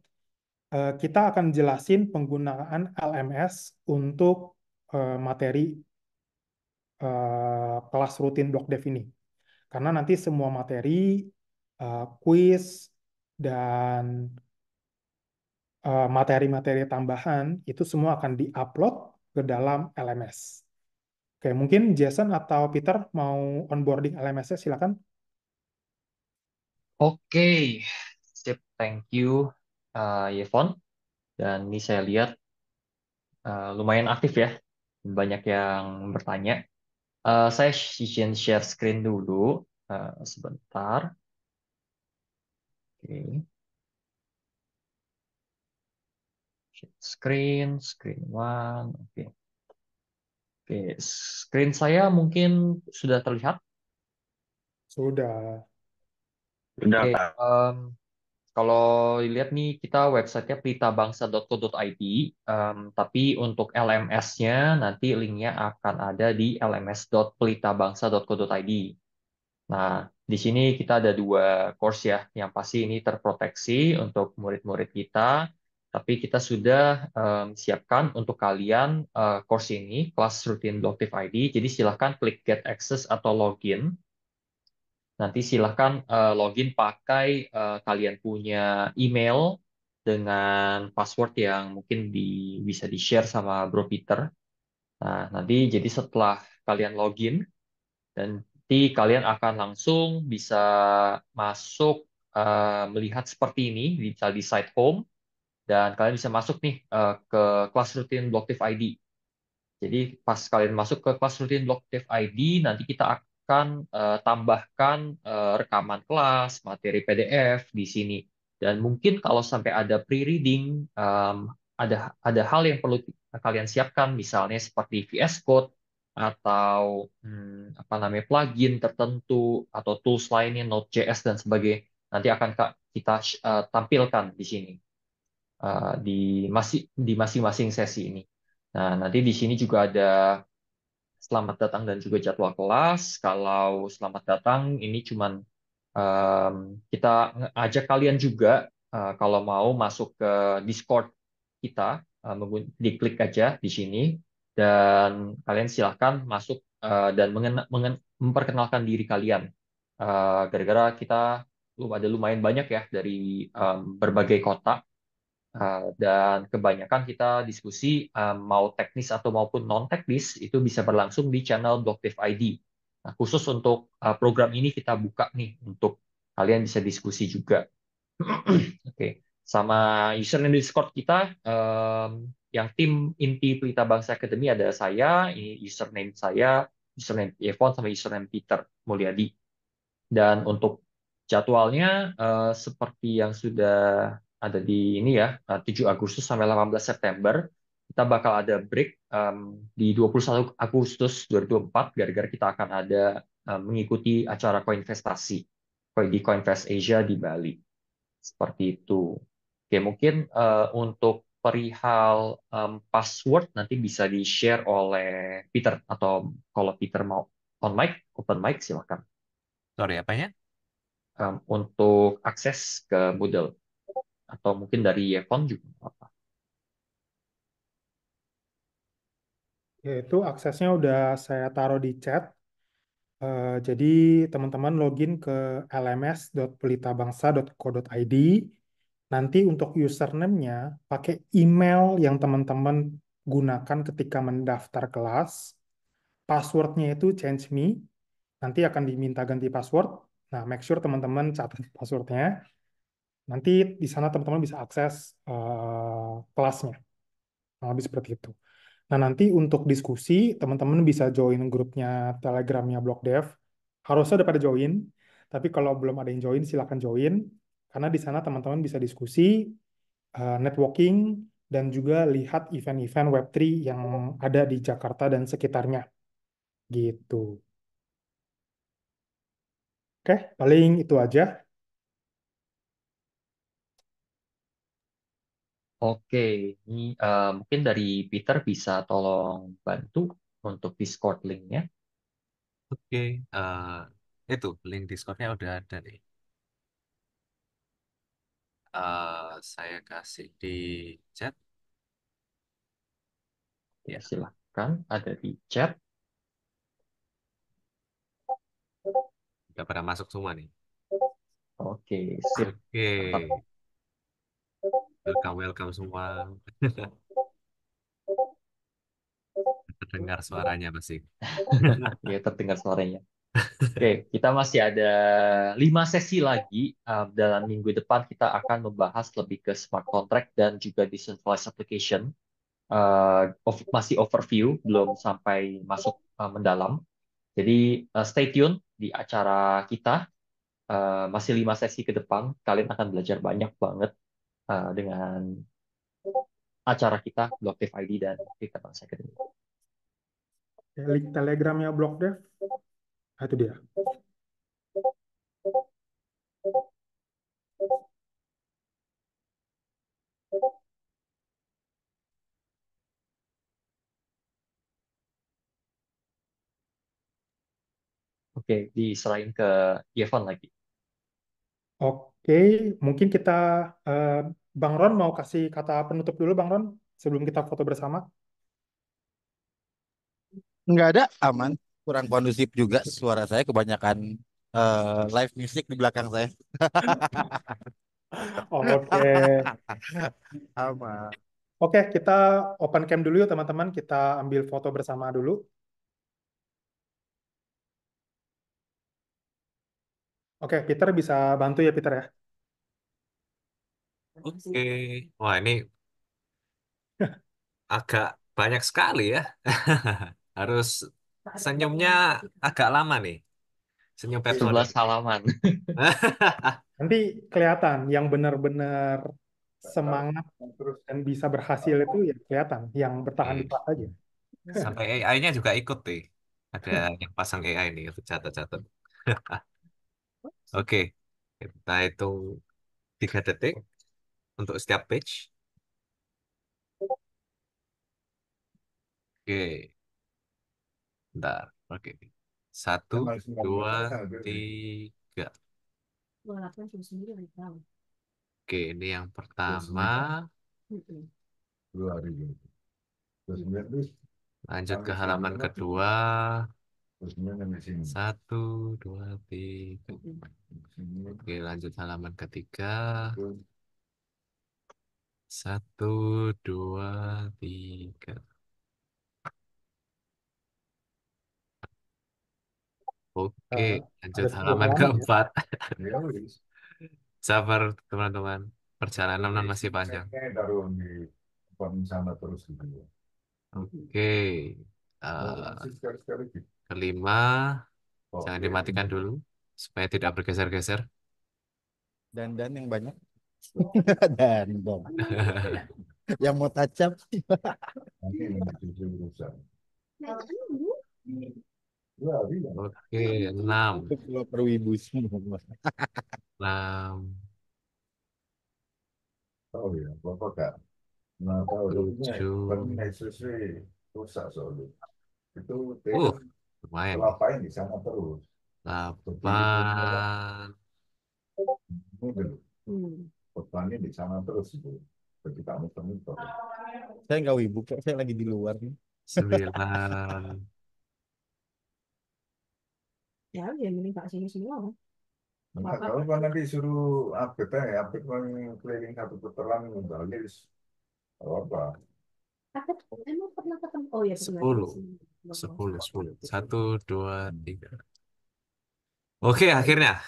kita akan jelasin penggunaan LMS untuk materi kelas rutin Blog Dev ini. Karena nanti semua materi, quiz, dan materi-materi tambahan itu semua akan diupload ke dalam LMS. Oke, mungkin Jason atau Peter mau onboarding LMS-nya, silakan. Oke, sip, thank you, Yevon. Dan ini saya lihat lumayan aktif ya, banyak yang bertanya. Saya izin share screen dulu sebentar. Oke, share screen one. Oke. Oke, screen saya mungkin sudah terlihat. Sudah. Udah, Oke, Pak. kalau dilihat nih kita websitenya pritabangsa.co.id, tapi untuk LMS-nya nanti linknya akan ada di lms.pritabangsa.co.id. Nah, di sini kita ada dua course ya, yang pasti ini terproteksi untuk murid-murid kita, tapi kita sudah siapkan untuk kalian course ini, kelas rutin Blocktif ID, jadi silahkan klik Get Access atau login. Nanti silahkan login pakai kalian punya email dengan password yang mungkin bisa di-share sama Bro Peter. Nah, nanti jadi setelah kalian login, dan nanti kalian akan langsung bisa masuk melihat seperti ini, bisa di site home, dan kalian bisa masuk nih ke kelas rutin Blocktif ID. Jadi pas kalian masuk ke kelas rutin Blocktif ID, nanti kita akan tambahkan rekaman kelas, materi PDF di sini. Dan mungkin kalau sampai ada pre-reading, ada hal yang perlu kalian siapkan, misalnya seperti VS Code atau apa namanya plugin tertentu atau tools lainnya, Node.js dan sebagainya. Nanti akan kita tampilkan di sini di masing-masing sesi ini. Nah, nanti di sini juga ada selamat datang dan juga jadwal kelas. Kalau selamat datang ini cuman kita ajak kalian juga kalau mau masuk ke Discord kita, diklik aja di sini dan kalian silahkan masuk dan memperkenalkan diri kalian. Gara-gara kita ada lumayan banyak ya dari berbagai kota. Dan kebanyakan kita diskusi mau teknis atau maupun non teknis itu bisa berlangsung di channel Blocktif ID. Nah, khusus untuk program ini kita buka nih untuk kalian bisa diskusi juga. Oke, sama username Discord kita yang tim inti Pelita Bangsa Academy ada saya, ini username saya, username Evon sama username Peter Mulyadi. Dan untuk jadwalnya seperti yang sudah ada di ini ya, 7 Agustus sampai 18 September, kita bakal ada break di 21 Agustus 2024 gara-gara kita akan ada mengikuti acara koinvestasi di Coinvest Asia di Bali. Seperti itu. Oke, mungkin untuk perihal password nanti bisa di-share oleh Peter, atau kalau Peter mau on mic, open mic silakan. Sorry, apanya? Untuk akses ke Moodle atau mungkin dari Yevon juga nggak apa. Yaitu aksesnya udah saya taruh di chat. Jadi teman-teman login ke lms.pelitabangsa.co.id. Nanti untuk username-nya pakai email yang teman-teman gunakan ketika mendaftar kelas. Password-nya itu change me. Nanti akan diminta ganti password. Nah, make sure teman-teman catat password-nya. Nanti di sana teman-teman bisa akses kelasnya. Nah, lebih seperti itu. Nah, nanti untuk diskusi, teman-teman bisa join grupnya Telegramnya Blog Dev. Harusnya udah pada join, tapi kalau belum ada yang join, silakan join. Karena di sana teman-teman bisa diskusi, networking, dan juga lihat event-event Web3 yang ada di Jakarta dan sekitarnya. Gitu. Oke, paling itu aja. Oke, ini mungkin dari Peter bisa tolong bantu untuk Discord link-nya. Oke, itu link Discord-nya udah ada nih. Saya kasih di chat. Ya, silahkan ada di chat. Udah pada masuk semua nih. Oke, sip. Oke, Mantap. welcome welcome semua. Terdengar suaranya pasti. Ya, terdengar suaranya. Oke, kita masih ada 5 sesi lagi. Dalam minggu depan kita akan membahas lebih ke smart contract dan juga decentralized application. Masih overview, belum sampai masuk mendalam. Jadi stay tune di acara kita. Masih 5 sesi ke depan. Kalian akan belajar banyak banget dengan acara kita, Blocktif ID dan kita Bangsa Academy. link Telegramnya Blockdev. Nah, itu dia. Oke, diserahin ke Yevon lagi. Oke, mungkin kita eh, Bang Ron mau kasih kata penutup dulu Bang Ron sebelum kita foto bersama. Nggak ada, aman. Kurang kondusif juga suara saya, kebanyakan live music di belakang saya. Oke. Aman. Oke, kita open cam dulu yuk teman-teman. Kita ambil foto bersama dulu. Oke, Peter bisa bantu ya Peter ya. Oke. Wah, ini agak banyak sekali ya. Harus senyumnya agak lama nih. Senyum Petron 11 ini. halaman. Nanti kelihatan yang benar-benar semangat dan bisa berhasil itu ya kelihatan. Yang bertahan di Oke. kelas aja. Sampai AI-nya juga ikut nih. Ada yang pasang AI nih, catat-catat. Oke, kita hitung 3 detik untuk setiap page. Oke, bentar. Oke, 1, 2, 3. Oke, ini yang pertama. Lanjut ke halaman kedua. 1, 2, 3. Oke, lanjut halaman ketiga. 1, 2, 3. Oke, Eh, lanjut ada 10 halaman halaman ya. keempat. Sabar, teman-teman. Perjalanan masih panjang. Oke. Kelima, jangan dimatikan dulu supaya tidak bergeser-geser. Dan yang banyak. Dan. Yang mau touch up. Oke, 6. Kalau perwibu semua. 6, 7. Lumayan nih. 8. Saya nggak wibu kok, saya lagi di luar nih. 9. Ya, dia mending Pak sini semua. Nah, kalau kan nanti suruh update ya, update keliling satu putaran bagus. Apa? Aku emang pernah ketemu. Oh ya, pernah di 10. sini. 10. 1, 2, 3. Oke, akhirnya.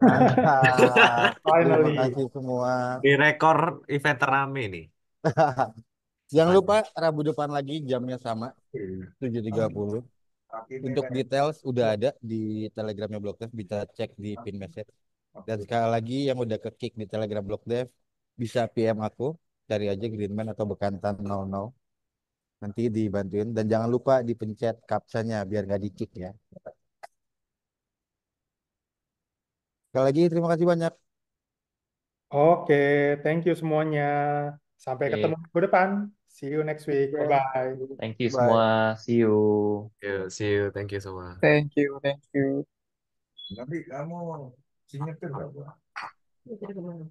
Mantap. Terima Finally. kasih semua. Di rekor event terame nih. Jangan lupa Rabu depan lagi jamnya sama 7.30. Untuk details udah ada di Telegramnya Blog Dev, bisa cek di pin message. Dan sekali lagi yang udah ke kick di Telegram Blog Dev bisa PM aku, cari aja Greenman atau Bekantan 00. Nanti dibantuin dan jangan lupa dipencet kapsanya biar nggak di kick ya. Sekali lagi terima kasih banyak. Oke, thank you semuanya. Sampai ketemu Oke, minggu depan. See you next week. Bye-bye. thank you Bye. semua. See you. See you. Thank you semua. Thank you, thank you. Nanti kamu signature berapa? Itu kemana?